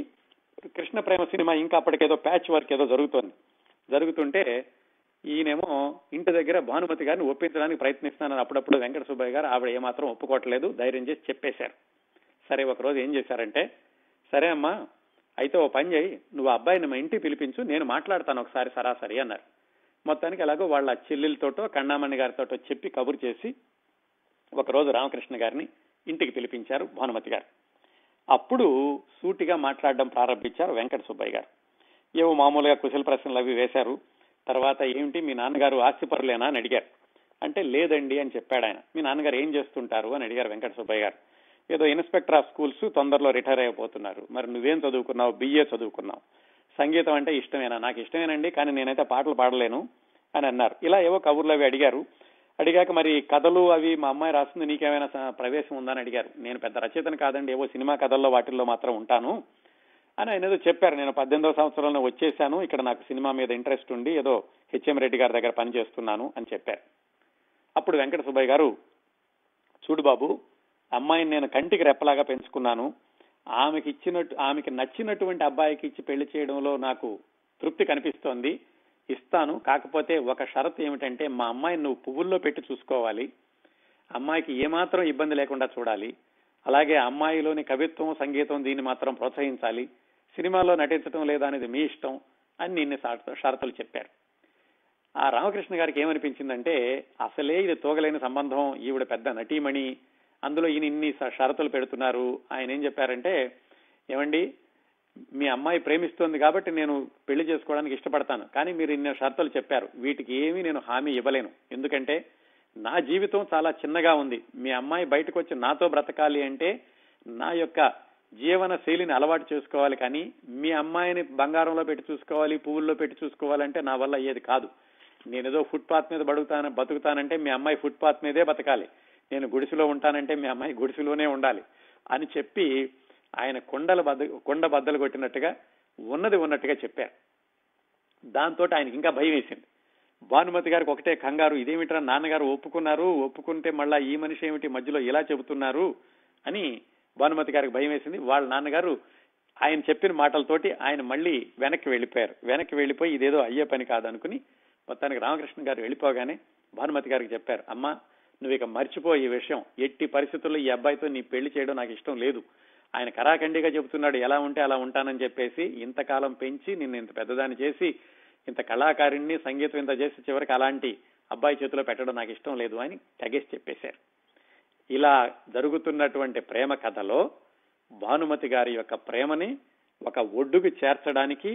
కృష్ణ ప్రేమ సినిమా ఇంకా అప్పటికేదో ప్యాచ్ వర్క్ ఏదో జరుగుతుంటే ఈయనేమో ఇంటి దగ్గర భానుమతి గారిని ఒప్పించడానికి ప్రయత్నిస్తానని అప్పుడప్పుడు వెంకట సుబ్బయ్య గారు ఆవిడ ఏమాత్రం ఒప్పుకోవట్లేదు, ధైర్యం చేసి చెప్పేశారు. సరే ఒకరోజు ఏం చేశారంటే, సరే అమ్మా అయితే ఓ పని చేయి, నువ్వు అబ్బాయిని మా ఇంటికి పిలిపించు, నేను మాట్లాడతాను ఒకసారి సరాసరి అన్నారు. మొత్తానికి ఎలాగో వాళ్ళ చెల్లెలతోటో కన్నామణి గారితోటో చెప్పి కబురు చేసి ఒకరోజు రామకృష్ణ గారిని ఇంటికి పిలిపించారు భానుమతి గారు. అప్పుడు సూటిగా మాట్లాడడం ప్రారంభించారు వెంకట సుబ్బయ్య గారు. ఏవో మామూలుగా కుశల ప్రశ్నలు అవి వేశారు. తర్వాత ఏమిటి మీ నాన్నగారు ఆస్తిపరులేనా అని అడిగారు. అంటే లేదండి అని చెప్పాడు ఆయన. మీ నాన్నగారు ఏం చేస్తుంటారు అని అడిగారు వెంకట సుబ్బయ్య గారు. ఏదో ఇన్స్పెక్టర్ ఆఫ్ స్కూల్స్, తొందరలో రిటైర్ అయిపోతున్నారు. మరి నువ్వేం చదువుకున్నావు? బిఏ చదువుకున్నావు. సంగీతం అంటే ఇష్టమేనా? నాకు ఇష్టమేనండి, కానీ నేనైతే పాటలు పాడలేను అని అన్నారు. ఇలా ఏవో కబుర్లు అవి అడిగారు. అడిగాక మరి కథలు అవి మా అమ్మాయి రాస్తుంది, నీకేమైనా ప్రవేశం ఉందని అడిగారు. నేను పెద్ద రచయితను కాదండి, ఏవో సినిమా కథల్లో వాటిల్లో మాత్రం ఉంటాను అని ఆయన ఏదో చెప్పారు. నేను 18వ సంవత్సరంలో వచ్చేసాను, ఇక్కడ నాకు సినిమా మీద ఇంట్రెస్ట్ ఉండి ఏదో హెచ్ఎం రెడ్డి గారి దగ్గర పనిచేస్తున్నాను అని చెప్పారు. అప్పుడు వెంకట సుబ్బయ్య గారు, చూడు బాబు, అమ్మాయిని నేను కంటికి రెప్పలాగా పెంచుకున్నాను, ఆమెకి నచ్చినటువంటి అబ్బాయికి ఇచ్చి పెళ్లి చేయడంలో నాకు తృప్తి కనిపిస్తోంది, ఇస్తాను. కాకపోతే ఒక షరతు ఏమిటంటే మా అమ్మాయిని నువ్వు పువ్వుల్లో పెట్టి చూసుకోవాలి, అమ్మాయికి ఏమాత్రం ఇబ్బంది లేకుండా చూడాలి, అలాగే అమ్మాయిలోని కవిత్వం, సంగీతం దీన్ని మాత్రం ప్రోత్సహించాలి, సినిమాలో నటించడం లేదా అనేది మీ ఇష్టం అని నిన్న షరతులు చెప్పారు. ఆ రామకృష్ణ గారికి ఏమనిపించిందంటే, అసలే ఇది తోగలేని సంబంధం, ఈవిడ పెద్ద నటీమణి, అందులో ఈయన ఇన్ని షరతులు పెడుతున్నారు. ఆయన ఏం చెప్పారంటే, ఏమండి మీ అమ్మాయి ప్రేమిస్తోంది కాబట్టి నేను పెళ్లి చేసుకోవడానికి ఇష్టపడతాను, కానీ మీరు ఇన్ని షరతులు చెప్పారు, వీటికి ఏమీ నేను హామీ ఇవ్వలేను. ఎందుకంటే నా జీవితం చాలా చిన్నగా ఉంది. మీ అమ్మాయి బయటకు వచ్చి నాతో బ్రతకాలి అంటే నా యొక్క జీవన శైలిని అలవాటు చేసుకోవాలి, కానీ మీ అమ్మాయిని బంగారంలో పెట్టి చూసుకోవాలి, పువ్వుల్లో పెట్టి చూసుకోవాలంటే నా వల్ల అయ్యేది కాదు. నేనేదో ఫుట్పాత్ మీద బతుకుతానంటే మీ అమ్మాయి ఫుట్పాత్ మీదే బతకాలి, నేను గుడిసెలో ఉంటానంటే మీ అమ్మాయి గుడిసెలోనే ఉండాలి అని చెప్పి ఆయన కొండ బద్దలు కొట్టినట్టుగా ఉన్నట్టుగా చెప్పారు. దాంతో ఆయనకి ఇంకా భయం వేసింది. భానుమతి గారికి ఒకటే కంగారు, ఇదేమిట్రా నాన్నగారు ఒప్పుకుంటే మళ్ళా ఈ మనిషి ఏమిటి మధ్యలో ఇలా చెబుతున్నారు అని భానుమతి గారికి భయం వేసింది. వాళ్ళ నాన్నగారు ఆయన చెప్పిన మాటలతోటి ఆయన మళ్ళీ వెనక్కి వెళ్ళిపోయారు. వెనక్కి వెళ్ళిపోయి ఇదేదో అయ్యే పని కాదనుకుని మొత్తానికి రామకృష్ణ గారు వెళ్ళిపోగానే భానుమతి గారికి చెప్పారు, అమ్మా నువ్వు ఇక మర్చిపో ఈ విషయం, ఎట్టి పరిస్థితుల్లో ఈ అబ్బాయితో నీ పెళ్లి చేయడం నాకు ఇష్టం లేదు. ఆయన కరాఖండిగా చెబుతున్నాడు, ఎలా ఉంటే అలా ఉంటానని చెప్పేసి ఇంతకాలం పెంచి నిన్ను ఇంత పెద్దదాన్ని చేసి ఇంత కళాకారుణ్ణి, సంగీతం ఇంత చేసి చివరికి అలాంటి అబ్బాయి చేతిలో పెట్టడం నాకు ఇష్టం లేదు అని తెగేసి చెప్పేశారు. ఇలా జరుగుతున్నటువంటి ప్రేమ కథలో భానుమతి గారి యొక్క ప్రేమని ఒక ఒడ్డుకు చేర్చడానికి,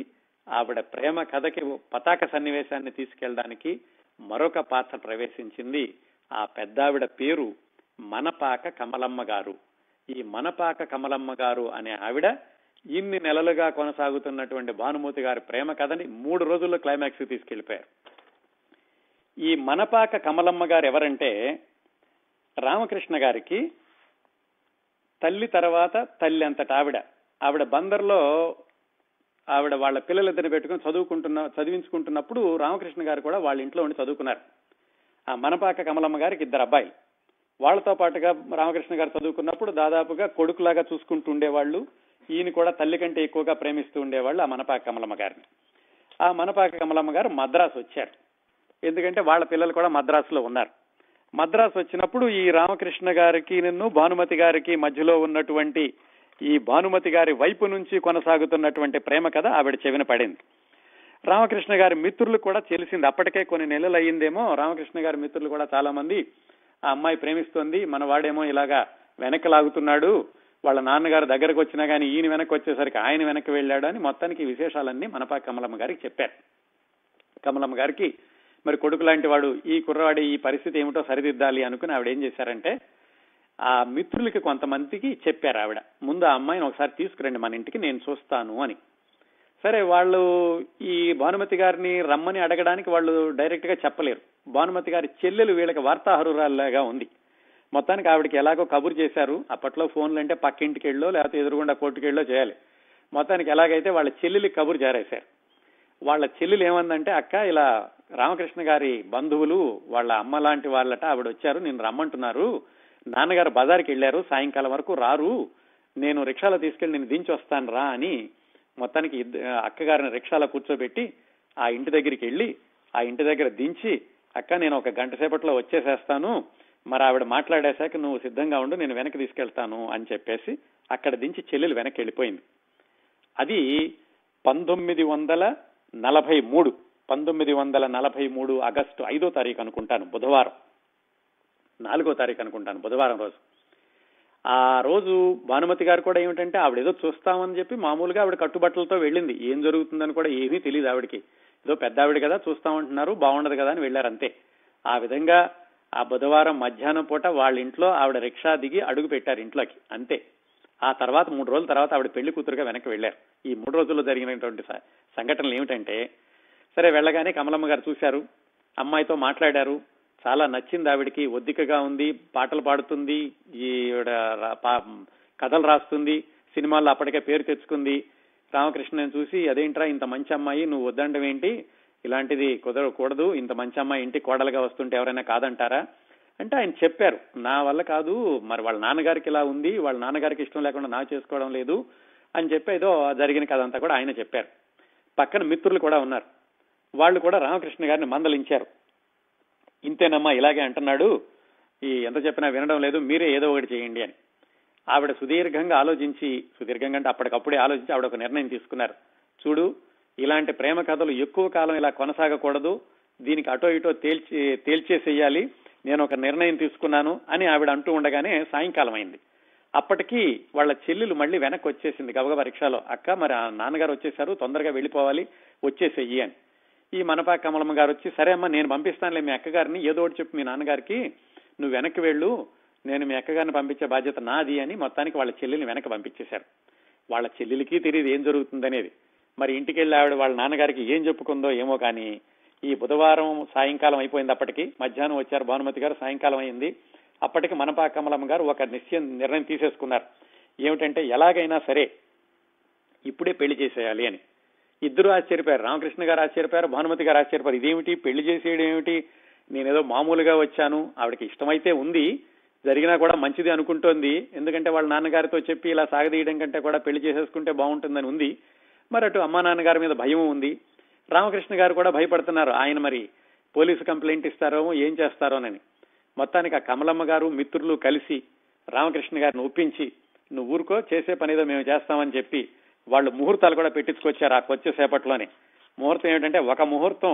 ఆవిడ ప్రేమ కథకి పతాక సన్నివేశాన్ని తీసుకెళ్ళడానికి మరొక పాత్ర ప్రవేశించింది. ఆ పెద్దావిడ పేరు మనపాక కమలమ్మ గారు. ఈ మనపాక కమలమ్మ గారు అనే ఆవిడ ఇన్ని నెలలుగా కొనసాగుతున్నటువంటి భానుమతి గారి ప్రేమ కథని 3 రోజుల్లో క్లైమాక్స్ తీసుకెళ్లిపోయారు. ఈ మనపాక కమలమ్మ గారు ఎవరంటే, రామకృష్ణ గారికి తల్లి తర్వాత తల్లి అంతట ఆవిడ బందర్లో ఆవిడ వాళ్ళ పిల్లలిద్దరిని పెట్టుకుని చదివించుకుంటున్నప్పుడు రామకృష్ణ గారు కూడా వాళ్ళ ఇంట్లో ఉండి చదువుకున్నారు. ఆ మనపాక కమలమ్మ గారికి 2 అబ్బాయిలు. వాళ్లతో పాటుగా రామకృష్ణ గారు చదువుకున్నప్పుడు దాదాపుగా కొడుకులాగా చూసుకుంటూ ఉండేవాళ్ళు. ఈయన కూడా తల్లి కంటే ఎక్కువగా ప్రేమిస్తూ ఉండేవాళ్ళు ఆ మనపాక కమలమ్మ గారిని. ఆ మనపాక కమలమ్మ గారు మద్రాసు వచ్చారు, ఎందుకంటే వాళ్ళ పిల్లలు కూడా మద్రాసులో ఉన్నారు. మద్రాసు వచ్చినప్పుడు ఈ రామకృష్ణ గారికి భానుమతి గారికి మధ్యలో ఉన్నటువంటి ఈ భానుమతి గారి వైపు నుంచి కొనసాగుతున్నటువంటి ప్రేమ కథ ఆవిడ చెవిన పడింది. రామకృష్ణ గారి మిత్రులు కూడా తెలిసింది. అప్పటికే కొన్ని నెలలు అయ్యిందేమో. రామకృష్ణ గారి మిత్రులు కూడా చాలా మంది ఆ అమ్మాయి ప్రేమిస్తోంది, మన వాడేమో ఇలాగా వెనక్కి లాగుతున్నాడు, వాళ్ళ నాన్నగారు దగ్గరకు వచ్చినా కానీ ఈయన వెనక్కి వచ్చేసరికి ఆయన వెనక్కి వెళ్ళాడు అని మొత్తానికి విశేషాలన్నీ మనపాక కమలమ్మ గారికి చెప్పారు. కమలమ్మ గారికి మరి కొడుకు లాంటి వాడు ఈ కుర్రవాడి ఈ పరిస్థితి ఏమిటో సరిదిద్దాలి అనుకుని ఆవిడ ఏం చేశారంటే, ఆ మిత్రులకి కొంతమందికి చెప్పారు ఆవిడ, ముందు ఆ అమ్మాయిని ఒకసారి తీసుకురండి మన ఇంటికి, నేను చూస్తాను అని. సరే, వాళ్ళు ఈ భానుమతి గారిని రమ్మని అడగడానికి వాళ్ళు డైరెక్ట్ గా చెప్పలేరు. భానుమతి గారి చెల్లెలు వీళ్ళకి వార్తాహరురాల్లాగా ఉంది. మొత్తానికి ఆవిడకి ఎలాగో కబురు చేశారు. అప్పట్లో ఫోన్లు అంటే పక్కింటికి వెళ్ళో లేకపోతే ఎదురుగుండా కోర్టుకెళ్ళో చేయాలి. మొత్తానికి ఎలాగైతే వాళ్ళ చెల్లెలి కబురు చేరేశారు. వాళ్ళ చెల్లెలు ఏమందంటే, అక్క ఇలా రామకృష్ణ గారి బంధువులు వాళ్ళ అమ్మ లాంటి వాళ్ళట ఆవిడ వచ్చారు, నేను రమ్మంటున్నారు, నాన్నగారు బజార్కి వెళ్ళారు, సాయంకాలం వరకు రారు, నేను రిక్షాలో తీసుకెళ్లి నేను దించి వస్తాను రా అని మొత్తానికి అక్కగారిని రిక్షాలో కూర్చోబెట్టి ఆ ఇంటి దగ్గరికి వెళ్ళి ఆ ఇంటి దగ్గర దించి, అక్క నేను ఒక గంట సేపట్లో వచ్చేసేస్తాను, మరి ఆవిడ మాట్లాడేశాక నువ్వు సిద్ధంగా ఉండు, నేను వెనక్కి తీసుకెళ్తాను అని చెప్పేసి అక్కడ దించి చెల్లెలు వెనక్కి వెళ్ళిపోయింది. అది 1943 ఆగస్టు 5వ తారీఖు అనుకుంటాను, బుధవారం, 4వ తారీఖు అనుకుంటాను, బుధవారం రోజు. ఆ రోజు భానుమతి గారు కూడా ఏమిటంటే ఆవిడ ఏదో చూస్తామని చెప్పి మామూలుగా ఆవిడ కట్టుబట్టలతో వెళ్ళింది. ఏం జరుగుతుందని కూడా ఏమీ తెలియదు ఆవిడకి. ఏదో పెద్ద ఆవిడ కదా, చూస్తామంటున్నారు, బాగుండదు కదా అని వెళ్ళారు అంతే. ఆ విధంగా ఆ బుధవారం మధ్యాహ్నం పూట వాళ్ళ ఇంట్లో ఆవిడ రిక్షా దిగి అడుగు పెట్టారు ఇంట్లోకి, అంతే. ఆ తర్వాత 3 రోజుల తర్వాత ఆవిడ పెళ్లి కూతురుగా వెనక్కి వెళ్లారు. ఈ 3 రోజుల్లో జరిగినటువంటి సంఘటనలు ఏమిటంటే, సరే వెళ్ళగానే కమలమ్మ గారు చూశారు, అమ్మాయితో మాట్లాడారు, చాలా నచ్చింది ఆవిడికి, ఒద్దికగా ఉంది, పాటలు పాడుతుంది, ఈ కథలు రాస్తుంది, సినిమాల్లో అప్పటికే పేరు తెచ్చుకుంది. రామకృష్ణని చూసి, అదేంట్రా ఇంత మంచి అమ్మాయి నువ్వు వద్దండం ఏంటి, ఇలాంటిది కుదరకూడదు, ఇంత మంచి అమ్మాయి ఇంటికి కోడలుగా వస్తుంటే ఎవరైనా కాదంటారా అంటే ఆయన చెప్పారు, నా వల్ల కాదు, మరి వాళ్ళ నాన్నగారికి ఇలా ఉంది, వాళ్ళ నాన్నగారికి ఇష్టం లేకుండా నాకు చేసుకోవడం లేదు అని చెప్పి ఏదో జరిగిన కథ అంతా కూడా ఆయన చెప్పారు. పక్కన మిత్రులు కూడా ఉన్నారు, వాళ్ళు కూడా రామకృష్ణ గారిని మందలించారు. ఇంతేనమ్మా, ఇలాగే అంటున్నాడు, ఈ ఎంత చెప్పినా వినడం లేదు, మీరే ఏదో ఒకటి చేయండి అని. ఆవిడ సుదీర్ఘంగా ఆలోచించి, సుదీర్ఘంగా అంటే అప్పటికప్పుడే ఆలోచించి ఆవిడ ఒక నిర్ణయం తీసుకున్నారు. చూడు, ఇలాంటి ప్రేమ కథలు ఎక్కువ కాలం ఇలా కొనసాగకూడదు, దీనికి అటో ఇటో తేల్చేసేయాలి, నేను ఒక నిర్ణయం తీసుకున్నాను అని ఆవిడ అంటూ ఉండగానే సాయంకాలం అయింది. అప్పటికి వాళ్ళ చెల్లెలు మళ్ళీ వెనక్కి వచ్చేసింది గబగబా రిక్షాలో, అక్క మరి ఆ నాన్నగారు వచ్చేసారు, తొందరగా వెళ్ళిపోవాలి, వచ్చేసేయి అని. ఈ మనపా కమలమ్మ గారు వచ్చి, సరే అమ్మా నేను పంపిస్తానులే మీ అక్కగారిని, ఏదో ఒకటి చెప్పు మీ నాన్నగారికి, నువ్వు వెనక్కి వెళ్ళు, నేను మీ అక్కగారిని పంపించే బాధ్యత నాది అని మొత్తానికి వాళ్ళ చెల్లెల్ని వెనక్కి పంపించేశారు. వాళ్ళ చెల్లెలికి తెలియదు ఏం జరుగుతుందనేది. మరి ఇంటికి వెళ్ళి ఆవిడ వాళ్ళ నాన్నగారికి ఏం చెప్పుకుందో ఏమో కానీ, ఈ బుధవారం సాయంకాలం అయిపోయింది, అప్పటికి మధ్యాహ్నం వచ్చారు భానుమతి గారు, సాయంకాలం అయింది. అప్పటికి మనపా కమలమ్మ గారు ఒక నిర్ణయం తీసేసుకున్నారు, ఏమిటంటే ఎలాగైనా సరే ఇప్పుడే పెళ్లి చేసేయాలి అని. ఇద్దరు ఆశ్చర్యపోయారు, రామకృష్ణ గారు ఆశ్చర్యపోయారు, భానుమతి గారు ఆశ్చర్యపోయారు, ఇదేమిటి పెళ్లి చేసేయడం ఏమిటి, నేనేదో మామూలుగా వచ్చాను, ఆవిడకి ఇష్టమైతే ఉంది, జరిగినా కూడా మంచిది అనుకుంటోంది, ఎందుకంటే వాళ్ళ నాన్నగారితో చెప్పి ఇలా సాగదీయడం కంటే కూడా పెళ్లి చేసేసుకుంటే బాగుంటుందని ఉంది. మరి అటు అమ్మా నాన్నగారి మీద భయం ఉంది, రామకృష్ణ గారు కూడా భయపడుతున్నారు, ఆయన మరి పోలీసు కంప్లైంట్ ఇస్తారో ఏం చేస్తారోనని. మొత్తానికి ఆ కమలమ్మ గారు మిత్రులు కలిసి రామకృష్ణ గారిని ఒప్పించి, నువ్వు ఊరుకో, చేసే పనిదో మేము చేస్తామని చెప్పి వాళ్ళు ముహూర్తాలు కూడా పెట్టించుకొచ్చారు. ఆ కొద్దిసేపట్లోనే ముహూర్తం ఏమిటంటే, ఒక ముహూర్తం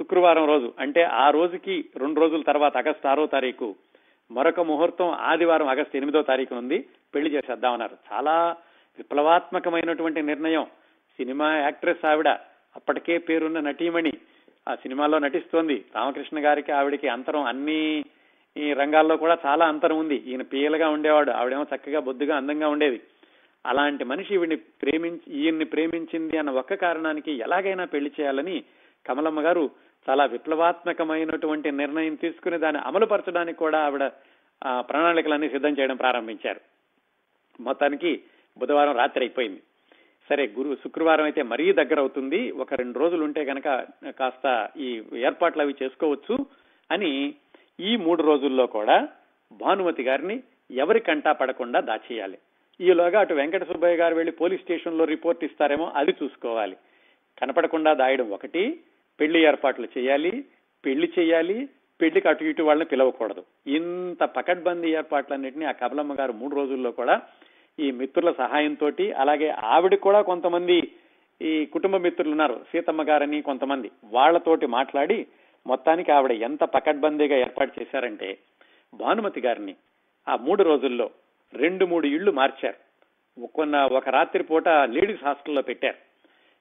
శుక్రవారం రోజు, అంటే ఆ రోజుకి 2 రోజుల తర్వాత ఆగస్టు 6వ తారీఖు, మరొక ముహూర్తం ఆదివారం ఆగస్టు 8వ తారీఖు ఉంది, పెళ్లి చేసేద్దామన్నారు. చాలా విప్లవాత్మకమైనటువంటి నిర్ణయం. సినిమా యాక్ట్రెస్ ఆవిడ, అప్పటికే పేరున్న నటీమణి, ఆ సినిమాలో నటిస్తోంది. రామకృష్ణ గారికి ఆవిడికి అంతరం అన్ని ఈ రంగాల్లో కూడా చాలా అంతరం ఉంది. ఈయన పీలగా ఉండేవాడు, ఆవిడేమో చక్కగా బొద్దుగా అందంగా ఉండేది. అలాంటి మనిషి ఈయన్ని ప్రేమించింది అన్న ఒక్క కారణానికి ఎలాగైనా పెళ్లి చేయాలని కమలమ్మ గారు చాలా విప్లవాత్మకమైనటువంటి నిర్ణయం తీసుకుని దాన్ని అమలుపరచడానికి కూడా ఆవిడ ప్రణాళికలన్నీ సిద్ధం చేయడం ప్రారంభించారు. మొత్తానికి బుధవారం రాత్రి అయిపోయింది. సరే, శుక్రవారం అయితే మరీ దగ్గర అవుతుంది, ఒక 2 రోజులు ఉంటే కనుక కాస్త ఈ ఏర్పాట్లు అవి చేసుకోవచ్చు అని ఈ 3 రోజుల్లో కూడా భానుమతి గారిని ఎవరి కంటా పడకుండా దాచేయాలి. ఈలోగా అటు వెంకట సుబ్బయ్య గారు వెళ్లి పోలీస్ స్టేషన్ లో రిపోర్ట్ ఇస్తారేమో అది చూసుకోవాలి. కనపడకుండా దాయడం ఒకటి, పెళ్లి ఏర్పాట్లు చేయాలి, పెళ్లికి అటు ఇటు వాళ్ళని పిలవకూడదు. ఇంత పకడ్బందీ ఏర్పాట్లన్నింటినీ ఆ కమలమ్మ గారు 3 రోజుల్లో కూడా ఈ మిత్రుల సహాయంతో, అలాగే ఆవిడ కూడా కొంతమంది ఈ కుటుంబ మిత్రులు ఉన్నారు, సీతమ్మ గారని కొంతమంది, వాళ్లతోటి మాట్లాడి మొత్తానికి ఆవిడ ఎంత పకడ్బందీగా ఏర్పాటు చేశారంటే, భానుమతి గారిని ఆ 3 రోజుల్లో 2-3 ఇళ్లు మార్చారు. ఒక రాత్రి పూట లేడీస్ హాస్టల్లో పెట్టారు,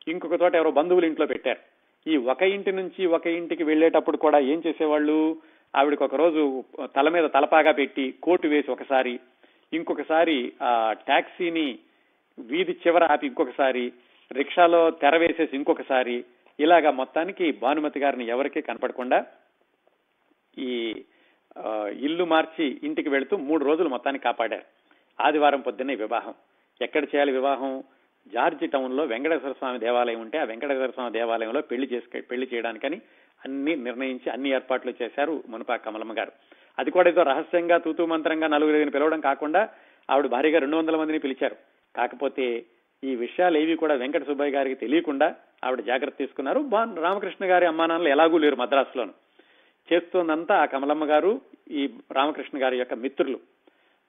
ఇంకొక చోట ఎవరో బంధువుల ఇంట్లో పెట్టారు. ఈ ఒక ఇంటి నుంచి ఒక ఇంటికి వెళ్లేటప్పుడు కూడా ఏం చేసేవాళ్ళు, ఆవిడకి ఒక రోజు తల మీద తలపాగా పెట్టి కోటు వేసి ఒకసారి, ఇంకొకసారి ఆ టాక్సీని వీధి చివర ఆపి ఇంకొకసారి, రిక్షాలో తెర వేసేసి ఇంకొకసారి, ఇలాగా మొత్తానికి భానుమతి గారిని ఎవరికీ కనపడకుండా ఈ ఇల్లు మార్చి ఇంటికి వెళుతూ 3 రోజులు మొత్తానికి కాపాడారు. ఆదివారం పొద్దున్నే వివాహం. ఎక్కడ చేయాలి వివాహం? జార్జి టౌన్ లో వెంకటేశ్వర స్వామి దేవాలయం ఉంటే ఆ వెంకటేశ్వర స్వామి దేవాలయంలో పెళ్లి చేయడానికని అన్ని నిర్ణయించి అన్ని ఏర్పాట్లు చేశారు మునపా కమలమ్మ గారు. అది కూడా ఏదో రహస్యంగా తూతూ మంత్రంగా 4 పిలవడం కాకుండా ఆవిడ భారీగా 200 మందిని పిలిచారు. కాకపోతే ఈ విషయాలు ఏవి కూడా వెంకట సుబ్బయ్య గారికి తెలియకుండా ఆవిడ జాగ్రత్త తీసుకున్నారు. రామకృష్ణ గారి అమ్మా నాన్నలు ఎలాగూ లేరు మద్రాసులోను. చేస్తోందంతా ఆ కమలమ్మ గారు, ఈ రామకృష్ణ గారి యొక్క మిత్రులు.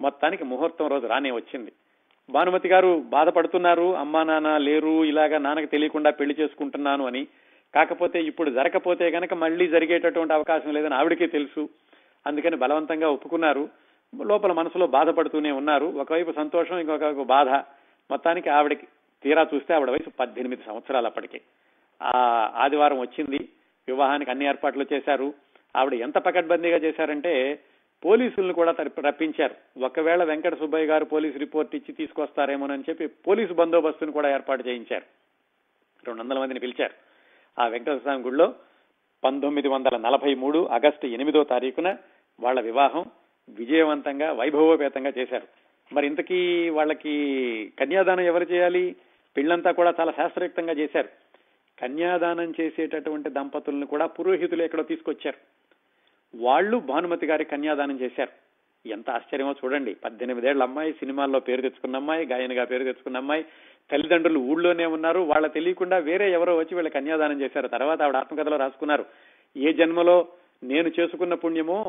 మొత్తానికి ముహూర్తం రోజు రానే వచ్చింది. భానుమతి గారు బాధపడుతున్నారు, అమ్మా నాన్న లేరు, ఇలాగా నాన్నకి తెలియకుండా పెళ్లి చేసుకుంటున్నాను అని. కాకపోతే ఇప్పుడు జరగకపోతే గనక మళ్లీ జరిగేటటువంటి అవకాశం లేదని ఆవిడకే తెలుసు. అందుకని బలవంతంగా ఒప్పుకున్నారు. లోపల మనసులో బాధపడుతూనే ఉన్నారు. ఒకవైపు సంతోషం, ఇంకొక బాధ. మొత్తానికి ఆవిడకి తీరా చూస్తే ఆవిడ వయసు 18 సంవత్సరాలు అప్పటికి. ఆ ఆదివారం వచ్చింది. వివాహానికి అన్ని ఏర్పాట్లు చేశారు. ఆవిడ ఎంత పకడ్బందీగా చేశారంటే పోలీసులను కూడా రప్పించారు. ఒకవేళ వెంకట సుబ్బయ్య గారు పోలీసు రిపోర్ట్ ఇచ్చి తీసుకొస్తారేమోనని చెప్పి పోలీసు బందోబస్తును కూడా ఏర్పాటు చేయించారు. 200 మందిని పిలిచారు. ఆ వెంకటేశ్వర స్వామి గుడిలో 1943 ఆగస్టు 8వ తారీఖున వాళ్ళ వివాహం విజయవంతంగా వైభవోపేతంగా చేశారు. మరి ఇంతకీ వాళ్ళకి కన్యాదానం ఎవరు చేయాలి? పెళ్లంతా కూడా చాలా శాస్త్రయుక్తంగా చేశారు. కన్యాదానం చేసేటటువంటి దంపతులను కూడా పురోహితులు ఎక్కడో తీసుకొచ్చారు. వాళ్ళు భానుమతి గారి కన్యాదానం చేశారు. ఎంత ఆశ్చర్యమో చూడండి. 18 ఏళ్ల అమ్మాయి, సినిమాల్లో పేరు తెచ్చుకున్న అమ్మాయి, గాయనిగా పేరు తెచ్చుకున్న అమ్మాయి, తల్లిదండ్రులు ఊళ్ళోనే ఉన్నారు. వాళ్ళ తెలియకుండా వేరే ఎవరో వచ్చి వీళ్ళ కన్యాదానం చేశారు. తర్వాత ఆవిడ ఆత్మకథలో రాసుకున్నారు, ఏ జన్మలో నేను చేసుకున్న పుణ్యమో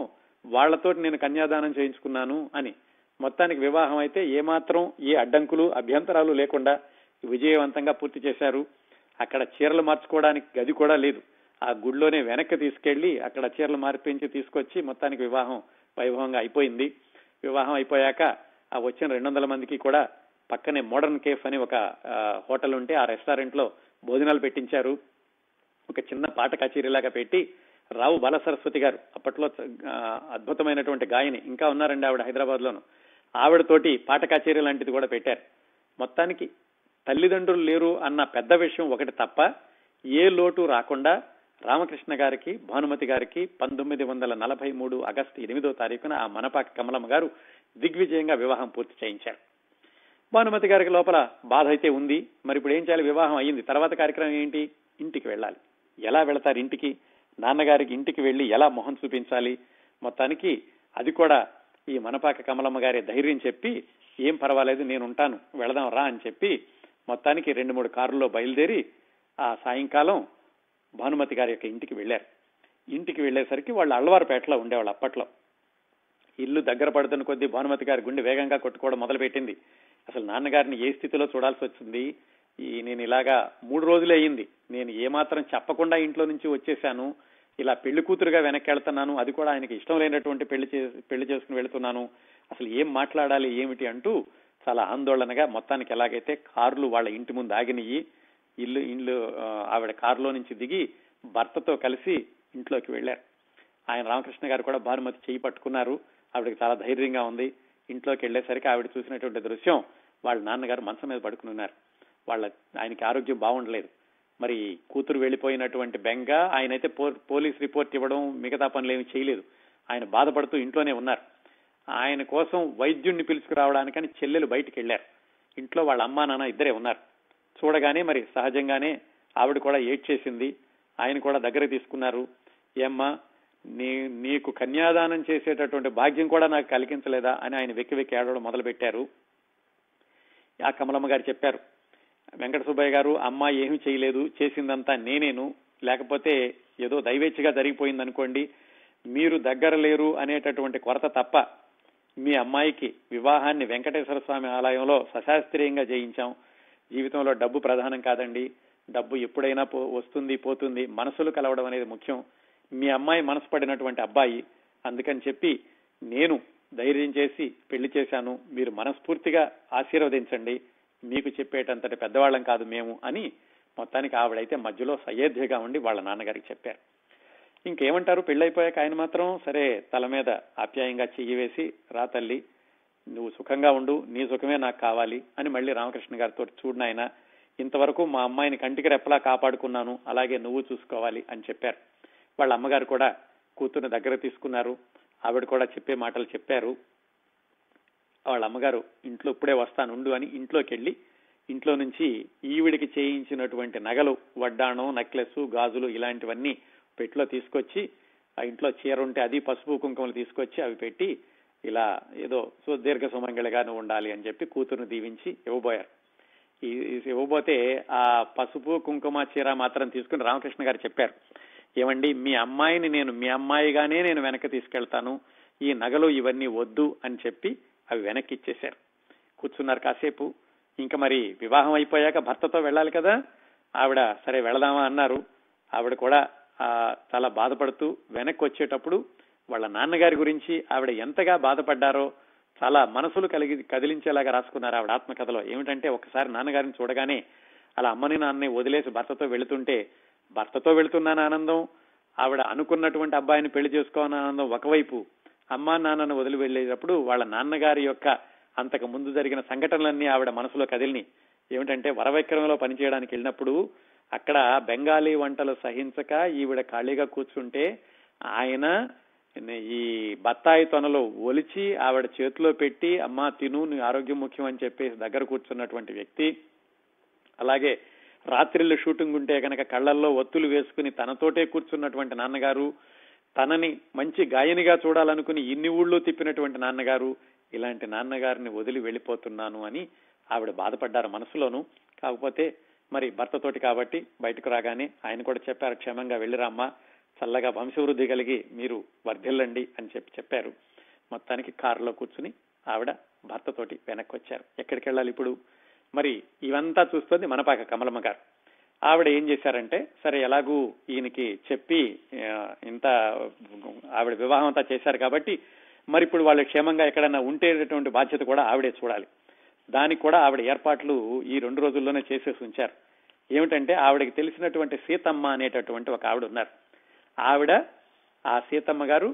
వాళ్లతో నేను కన్యాదానం చేయించుకున్నాను అని. మొత్తానికి వివాహం అయితే ఏమాత్రం ఏ అడ్డంకులు అభ్యంతరాలు లేకుండా విజయవంతంగా పూర్తి చేశారు. అక్కడ చీరలు మార్చుకోవడానికి గది కూడా లేదు. ఆ గుడిలోనే వెనక్కి తీసుకెళ్లి అక్కడ చీరలు మార్పించి తీసుకొచ్చి మొత్తానికి వివాహం వైభవంగా అయిపోయింది. వివాహం అయిపోయాక ఆ వచ్చిన 200 మందికి కూడా పక్కనే మోడర్న్ కేఫ్ అని ఒక హోటల్ ఉంటే ఆ రెస్టారెంట్ లో భోజనాలు పెట్టించారు. ఒక చిన్న పాట కచేరీలాగా పెట్టి రావు బాలసరస్వతి గారు, అప్పట్లో అద్భుతమైనటువంటి గాయని, ఇంకా ఉన్నారండి ఆవిడ హైదరాబాద్ లోను, ఆవిడతోటి పాట కచేరీ లాంటిది కూడా పెట్టారు. మొత్తానికి తల్లిదండ్రులు లేరు అన్న పెద్ద విషయం ఒకటి తప్ప ఏ లోటు రాకుండా రామకృష్ణ గారికి, భానుమతి గారికి 1943 ఆగస్టు 8వ తారీఖున ఆ మనపాక కమలమ్మ గారు దిగ్విజయంగా వివాహం పూర్తి చేయించారు. భానుమతి గారికి లోపల బాధ అయితే ఉంది. మరి ఇప్పుడు ఏం చేయాలి? వివాహం అయ్యింది, తర్వాత కార్యక్రమం ఏంటి? ఇంటికి వెళ్ళాలి. ఎలా వెళతారు ఇంటికి? నాన్నగారికి ఇంటికి వెళ్లి ఎలా మొహం చూపించాలి? మొత్తానికి అది కూడా ఈ మనపాక కమలమ్మ గారి ధైర్యం చెప్పి, ఏం పర్వాలేదు నేనుంటాను, వెళదాం రా అని చెప్పి మొత్తానికి 2-3 కారుల్లో బయలుదేరి ఆ సాయంకాలం భానుమతి గారి యొక్క ఇంటికి వెళ్లారు. ఇంటికి వెళ్లేసరికి వాళ్ళు అల్వారుపేటలో ఉండేవాళ్ళు అప్పట్లో. ఇల్లు దగ్గర పడుతున్న కొద్దీ భానుమతి గారి గుండె వేగంగా కొట్టుకోవడం మొదలుపెట్టింది. అసలు నాన్నగారిని ఏ స్థితిలో చూడాల్సి వచ్చింది? నేను ఇలాగా 3 రోజులే అయింది, నేను ఏమాత్రం చెప్పకుండా ఇంట్లో నుంచి వచ్చేసాను, ఇలా పెళ్లి కూతురుగా వెనక్కి వెళ్తున్నాను, అది కూడా ఆయనకి ఇష్టం లేనటువంటి పెళ్లి చేసుకుని వెళుతున్నాను, అసలు ఏం మాట్లాడాలి ఏమిటి అంటూ చాలా ఆందోళనగా మొత్తానికి ఎలాగైతే కార్లు వాళ్ళ ఇంటి ముందు ఆగినయ్యి ఇల్లు ఆవిడ కారులో నుంచి దిగి భర్తతో కలిసి ఇంట్లోకి వెళ్లారు. ఆయన రామకృష్ణ గారు కూడా భానుమతి చేయి పట్టుకున్నారు. ఆవిడకి చాలా ధైర్యంగా ఉంది. ఇంట్లోకి వెళ్లేసరికి ఆవిడ చూసినటువంటి దృశ్యం, వాళ్ళ నాన్నగారు మంచం మీద పడుకుని ఉన్నారు. ఆయనకి ఆరోగ్యం బాగుండలేదు. మరి కూతురు వెళ్లిపోయినటువంటి బెంగ, ఆయనైతే పోలీస్ రిపోర్ట్ ఇవ్వడం మిగతా పనులు ఏమి చేయలేదు. ఆయన బాధపడుతూ ఇంట్లోనే ఉన్నారు. ఆయన కోసం వైద్యుడిని పిలుచుకురావడానికని చెల్లెలు బయటికి వెళ్లారు. ఇంట్లో వాళ్ళ అమ్మా నాన్న ఇద్దరే ఉన్నారు. చూడగానే మరి సహజంగానే ఆవిడ కూడా ఏడ్చేసింది. ఆయన కూడా దగ్గర తీసుకున్నారు. ఏమ్మా, నీకు కన్యాదానం చేసేటటువంటి భాగ్యం కూడా నాకు కలిగించలేదా అని ఆయన వెక్కి ఏడవడం మొదలు పెట్టారు. ఆ కమలమ్మ గారు చెప్పారు, వెంకట సుబ్బయ్య గారు, అమ్మాయి ఏమీ చేయలేదు, చేసిందంతా నేనేను, లేకపోతే ఏదో దైవేచ్ఛగా జరిగిపోయిందనుకోండి, మీరు దగ్గర లేరు అనేటటువంటి కొరత తప్ప మీ అమ్మాయికి వివాహాన్ని వెంకటేశ్వర స్వామి ఆలయంలో సశాస్త్రీయంగా చేయించాం. జీవితంలో డబ్బు ప్రధానం కాదండి, డబ్బు ఎప్పుడైనా వస్తుంది పోతుంది, మనసులు కలవడం అనేది ముఖ్యం. మీ అమ్మాయి మనసు పడినటువంటి అబ్బాయి, అందుకని చెప్పి నేను ధైర్యం చేసి పెళ్లి చేశాను, మీరు మనస్ఫూర్తిగా ఆశీర్వదించండి, మీకు చెప్పేటంతటి పెద్దవాళ్ళం కాదు మేము అని మొత్తానికి ఆవిడైతే మధ్యలో సయోధ్యగా ఉండి వాళ్ళ నాన్నగారికి చెప్పారు. ఇంకేమంటారు, పెళ్ళైపోయాక ఆయన మాత్రం సరే తల మీద ఆప్యాయంగా చెయ్యి వేసి, రా తల్లి నువ్వు సుఖంగా ఉండు, నీ సుఖమే నాకు కావాలి అని మళ్ళీ రామకృష్ణ గారితో, చూడు నాయన ఇంతవరకు మా అమ్మాయిని కంటికి రెప్పలా కాపాడుకున్నాను, అలాగే నువ్వు చూసుకోవాలి అని చెప్పారు. వాళ్ళ అమ్మగారు కూడా కూతుర్ని దగ్గర తీసుకున్నారు. ఆవిడ కూడా చెప్పే మాటలు చెప్పారు. వాళ్ళ అమ్మగారు ఇంట్లో ఇప్పుడే వస్తానుండు అని ఇంట్లోకి వెళ్ళి ఇంట్లో నుంచి ఈవిడికి చేయించినటువంటి నగలు, వడ్డాణం, నెక్లెస్, గాజులు ఇలాంటివన్నీ పెట్టులో తీసుకొచ్చి, ఆ ఇంట్లో చీర ఉంటే అది, పసుపు కుంకుమలు తీసుకొచ్చి అవి పెట్టి ఇలా ఏదో దీర్ఘ సుమంగళిగాను ఉండాలి అని చెప్పి కూతురుని దీవించి ఇవ్వబోయారు. ఇవ్వబోతే ఆ పసుపు కుంకుమ చీర మాత్రం తీసుకుని రామకృష్ణ గారు చెప్పారు, ఏమండి మీ అమ్మాయిని నేను మీ అమ్మాయిగానే నేను వెనక్కి తీసుకెళ్తాను, ఈ నగలు ఇవన్నీ వద్దు అని చెప్పి అవి వెనక్కి ఇచ్చేశారు. కూర్చున్నారు కాసేపు. ఇంకా మరి వివాహం అయిపోయాక భర్తతో వెళ్ళాలి కదా, ఆవిడ సరే వెళదామా అన్నారు. ఆవిడ కూడా చాలా బాధపడుతూ వెనక్కి వచ్చేటప్పుడు వాళ్ళ నాన్నగారి గురించి ఆవిడ ఎంతగా బాధపడ్డారో చాలా మనసులు కదిలించేలాగా రాసుకున్నారు ఆవిడ ఆత్మకథలో. ఏమిటంటే ఒకసారి నాన్నగారిని చూడగానే అలా అమ్మని నాన్నని వదిలేసి భర్తతో వెళుతుంటే, భర్తతో వెళుతున్నాను ఆనందం, ఆవిడ అనుకున్నటువంటి అబ్బాయిని పెళ్లి చేసుకోవాలని ఆనందం ఒకవైపు, అమ్మా నాన్నను వదిలి వెళ్ళేటప్పుడు వాళ్ళ నాన్నగారి యొక్క అంతకు ముందు జరిగిన సంఘటనలన్నీ ఆవిడ మనసులో కదిలిని. ఏమిటంటే వరవిక్రమంలో పనిచేయడానికి వెళ్ళినప్పుడు అక్కడ బెంగాలీ వంటలు సహించక ఈవిడ ఖాళీగా కూర్చుంటే ఆయన ఈ బత్తాయి తొనలు ఒలిచి ఆవిడ చేతిలో పెట్టి, అమ్మా తిను, నీ ఆరోగ్యం ముఖ్యం అని చెప్పేసి దగ్గర కూర్చున్నటువంటి వ్యక్తి. అలాగే రాత్రిళ్ళు షూటింగ్ ఉంటే కనుక కళ్లల్లో ఒత్తులు వేసుకుని తనతోటే కూర్చున్నటువంటి నాన్నగారు, తనని మంచి గాయనిగా చూడాలనుకుని ఇన్ని ఊళ్ళో తిప్పినటువంటి నాన్నగారు, ఇలాంటి నాన్నగారిని వదిలి వెళ్ళిపోతున్నాను అని ఆవిడ బాధపడ్డారు మనసులోను. కాకపోతే మరి భర్తతోటి కాబట్టి బయటకు రాగానే ఆయన కూడా చెప్పారు, క్షేమంగా వెళ్ళిరామ్మా, చల్లగా వంశవృద్ధి కలిగి మీరు వర్ధిల్లండి అని చెప్పారు. మొత్తానికి కారులో కూర్చుని ఆవిడ భర్తతోటి వెనక్కి వచ్చారు. ఎక్కడికి వెళ్ళాలి ఇప్పుడు? మరి ఇవంతా చూస్తుంది మనపాక కమలమ్మ గారు. ఆవిడ ఏం చేశారంటే, సరే ఎలాగూ ఈయనకి చెప్పి ఇంత ఆవిడ వివాహం అంతా చేశారు కాబట్టి మరి ఇప్పుడు వాళ్ళు క్షేమంగా ఎక్కడన్నా ఉండేటటువంటి బాధ్యత కూడా ఆవిడే చూడాలి. దానికి కూడా ఆవిడ ఏర్పాట్లు ఈ 2 రోజుల్లోనే చేసేసి ఉంచారు. ఏమిటంటే ఆవిడకి తెలిసినటువంటి సీతమ్మ అనేటటువంటి ఒక ఆవిడ ఉన్నారు. ఆవిడ ఆ సీతమ్మ గారు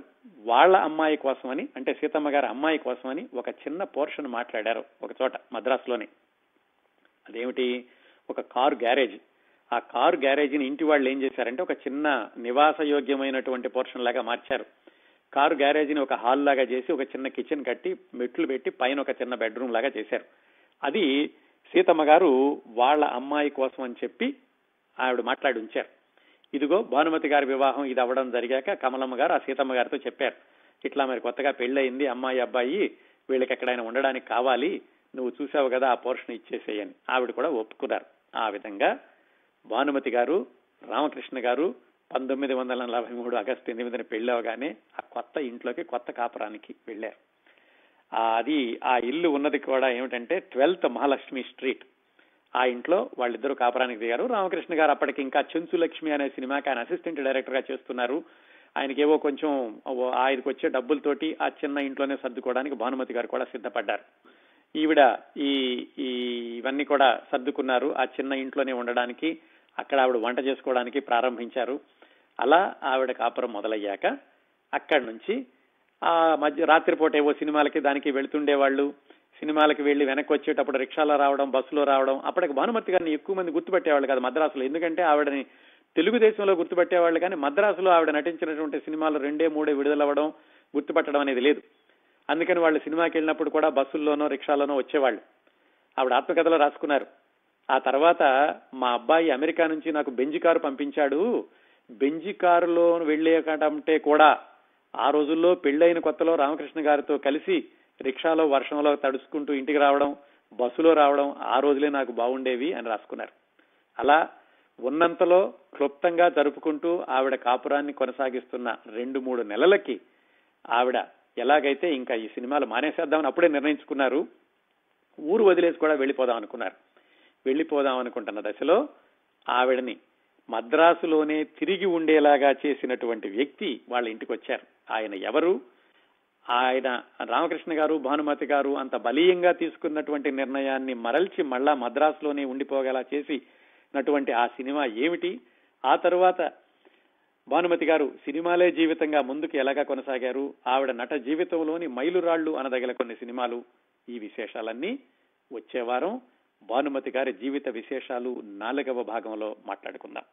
వాళ్ళ అమ్మాయి కోసమని, అంటే సీతమ్మ గారి అమ్మాయి కోసమని ఒక చిన్న పోర్షన్ మాట్లాడారు ఒక చోట మద్రాసులోనే. అదేమిటి, ఒక కారు గ్యారేజ్. ఆ కారు గ్యారేజీని ఇంటి వాళ్ళు ఏం చేశారంటే ఒక చిన్న నివాసయోగ్యమైనటువంటి పోర్షన్ లాగా మార్చారు. కారు గ్యారేజీని ఒక హాల్ లాగా చేసి ఒక చిన్న కిచెన్ కట్టి మెట్లు పెట్టి పైన ఒక చిన్న బెడ్రూమ్ లాగా చేశారు. అది సీతమ్మ గారు వాళ్ళ అమ్మాయి కోసం అని చెప్పి ఆవిడ మాట్లాడి ఉంచారు. ఇదిగో భానుమతి గారి వివాహం ఇది అవ్వడం జరిగాక కమలమ్మ గారు ఆ సీతమ్మ గారితో చెప్పారు, ఇట్లా మరి కొత్తగా పెళ్ళయింది, అమ్మాయి అబ్బాయి వీళ్ళకి ఎక్కడైనా ఉండడానికి కావాలి, నువ్వు చూసావు కదా ఆ పోర్షన్ ఇచ్చేసేయని. ఆవిడ కూడా ఒప్పుకున్నారు. ఆ విధంగా భానుమతి గారు రామకృష్ణ గారు 1943 ఆగస్టు 8న పెళ్ళవగానే ఆ కొత్త ఇంట్లోకి, కొత్త కాపురానికి వెళ్ళారు. అది ఆ ఇల్లు ఉన్నది కూడా ఏమిటంటే 12th మహాలక్ష్మి స్ట్రీట్. ఆ ఇంట్లో వాళ్ళిద్దరూ కాపురానికి దిగారు. రామకృష్ణ గారు అప్పటికి ఇంకా చెంచు లక్ష్మి అనే సినిమాకి ఆయన అసిస్టెంట్ డైరెక్టర్ గా చేస్తున్నారు. ఆయనకేవో కొంచెం ఆయనకు వచ్చే డబ్బులతోటి ఆ చిన్న ఇంట్లోనే సర్దుకోవడానికి భానుమతి గారు కూడా సిద్ధపడ్డారు. ఈవిడ ఇవన్నీ కూడా సర్దుకున్నారు. ఆ చిన్న ఇంట్లోనే ఉండడానికి, అక్కడ ఆవిడ వంట చేసుకోవడానికి ప్రారంభించారు. అలా ఆవిడ కాపురం మొదలయ్యాక అక్కడి నుంచి ఆ మధ్య రాత్రిపూట ఏవో సినిమాలకి దానికి వెళుతుండేవాళ్ళు. సినిమాలకి వెళ్లి వెనక్కి వచ్చేటప్పుడు రిక్షాలో రావడం, బస్సులో రావడం. అప్పటికి భానుమతి గారిని ఎక్కువ మంది గుర్తుపెట్టేవాళ్ళు కాదు మద్రాసులో, ఎందుకంటే ఆవిడని తెలుగుదేశంలో గుర్తుపెట్టేవాళ్ళు కానీ మద్రాసులో ఆవిడ నటించినటువంటి సినిమాలు 2-3 విడుదలవ్వడం, గుర్తుపట్టడం అనేది లేదు. అందుకని వాళ్ళు సినిమాకి వెళ్ళినప్పుడు కూడా బస్సుల్లోనో రిక్షాలోనో వచ్చేవాళ్ళు. ఆవిడ ఆత్మకథలో రాసుకున్నారు, ఆ తర్వాత మా అబ్బాయి అమెరికా నుంచి నాకు బెంజి కారు పంపించాడు, బెంజి కారులో వెళ్ళేకంటే కూడా ఆ రోజుల్లో పెళ్లైన కొత్తలో రామకృష్ణ గారితో కలిసి రిక్షాలో వర్షంలో తడుచుకుంటూ ఇంటికి రావడం, బస్సులో రావడం ఆ రోజులే నాకు బాగుండేవి అని రాసుకున్నారు. అలా ఉన్నంతలో క్లుప్తంగా జరుపుకుంటూ ఆవిడ కాపురాన్ని కొనసాగిస్తున్న 2-3 నెలలకి ఆవిడ ఎలాగైతే ఇంకా ఈ సినిమాలు మానేసేద్దామని అప్పుడే నిర్ణయించుకున్నారు. ఊరు వదిలేసి కూడా వెళ్ళిపోదాం అనుకున్నారు. వెళ్ళిపోదాం అనుకుంటున్న దశలో ఆవిడని మద్రాసులోనే తిరిగి ఉండేలాగా చేసినటువంటి వ్యక్తి వాళ్ళ ఇంటికి వచ్చారు. ఆయన ఎవరు? ఆయన రామకృష్ణ గారు, భానుమతి గారు అంత బలీయంగా తీసుకున్నటువంటి నిర్ణయాన్ని మరల్చి మళ్ళా మద్రాసులోనే ఉండిపోగలా చేసినటువంటి ఆ సినిమా ఏమిటి? ఆ తరువాత భానుమతి గారు సినిమాలే జీవితంగా ముందుకు ఎలాగా కొనసాగారు, ఆవిడ నట జీవితంలోని మైలురాళ్లు అనదగల కొన్ని సినిమాలు, ఈ విశేషాలన్నీ వచ్చే వారం భానుమతి గారి జీవిత విశేషాలు 4వ భాగంలో మాట్లాడుకుందాం.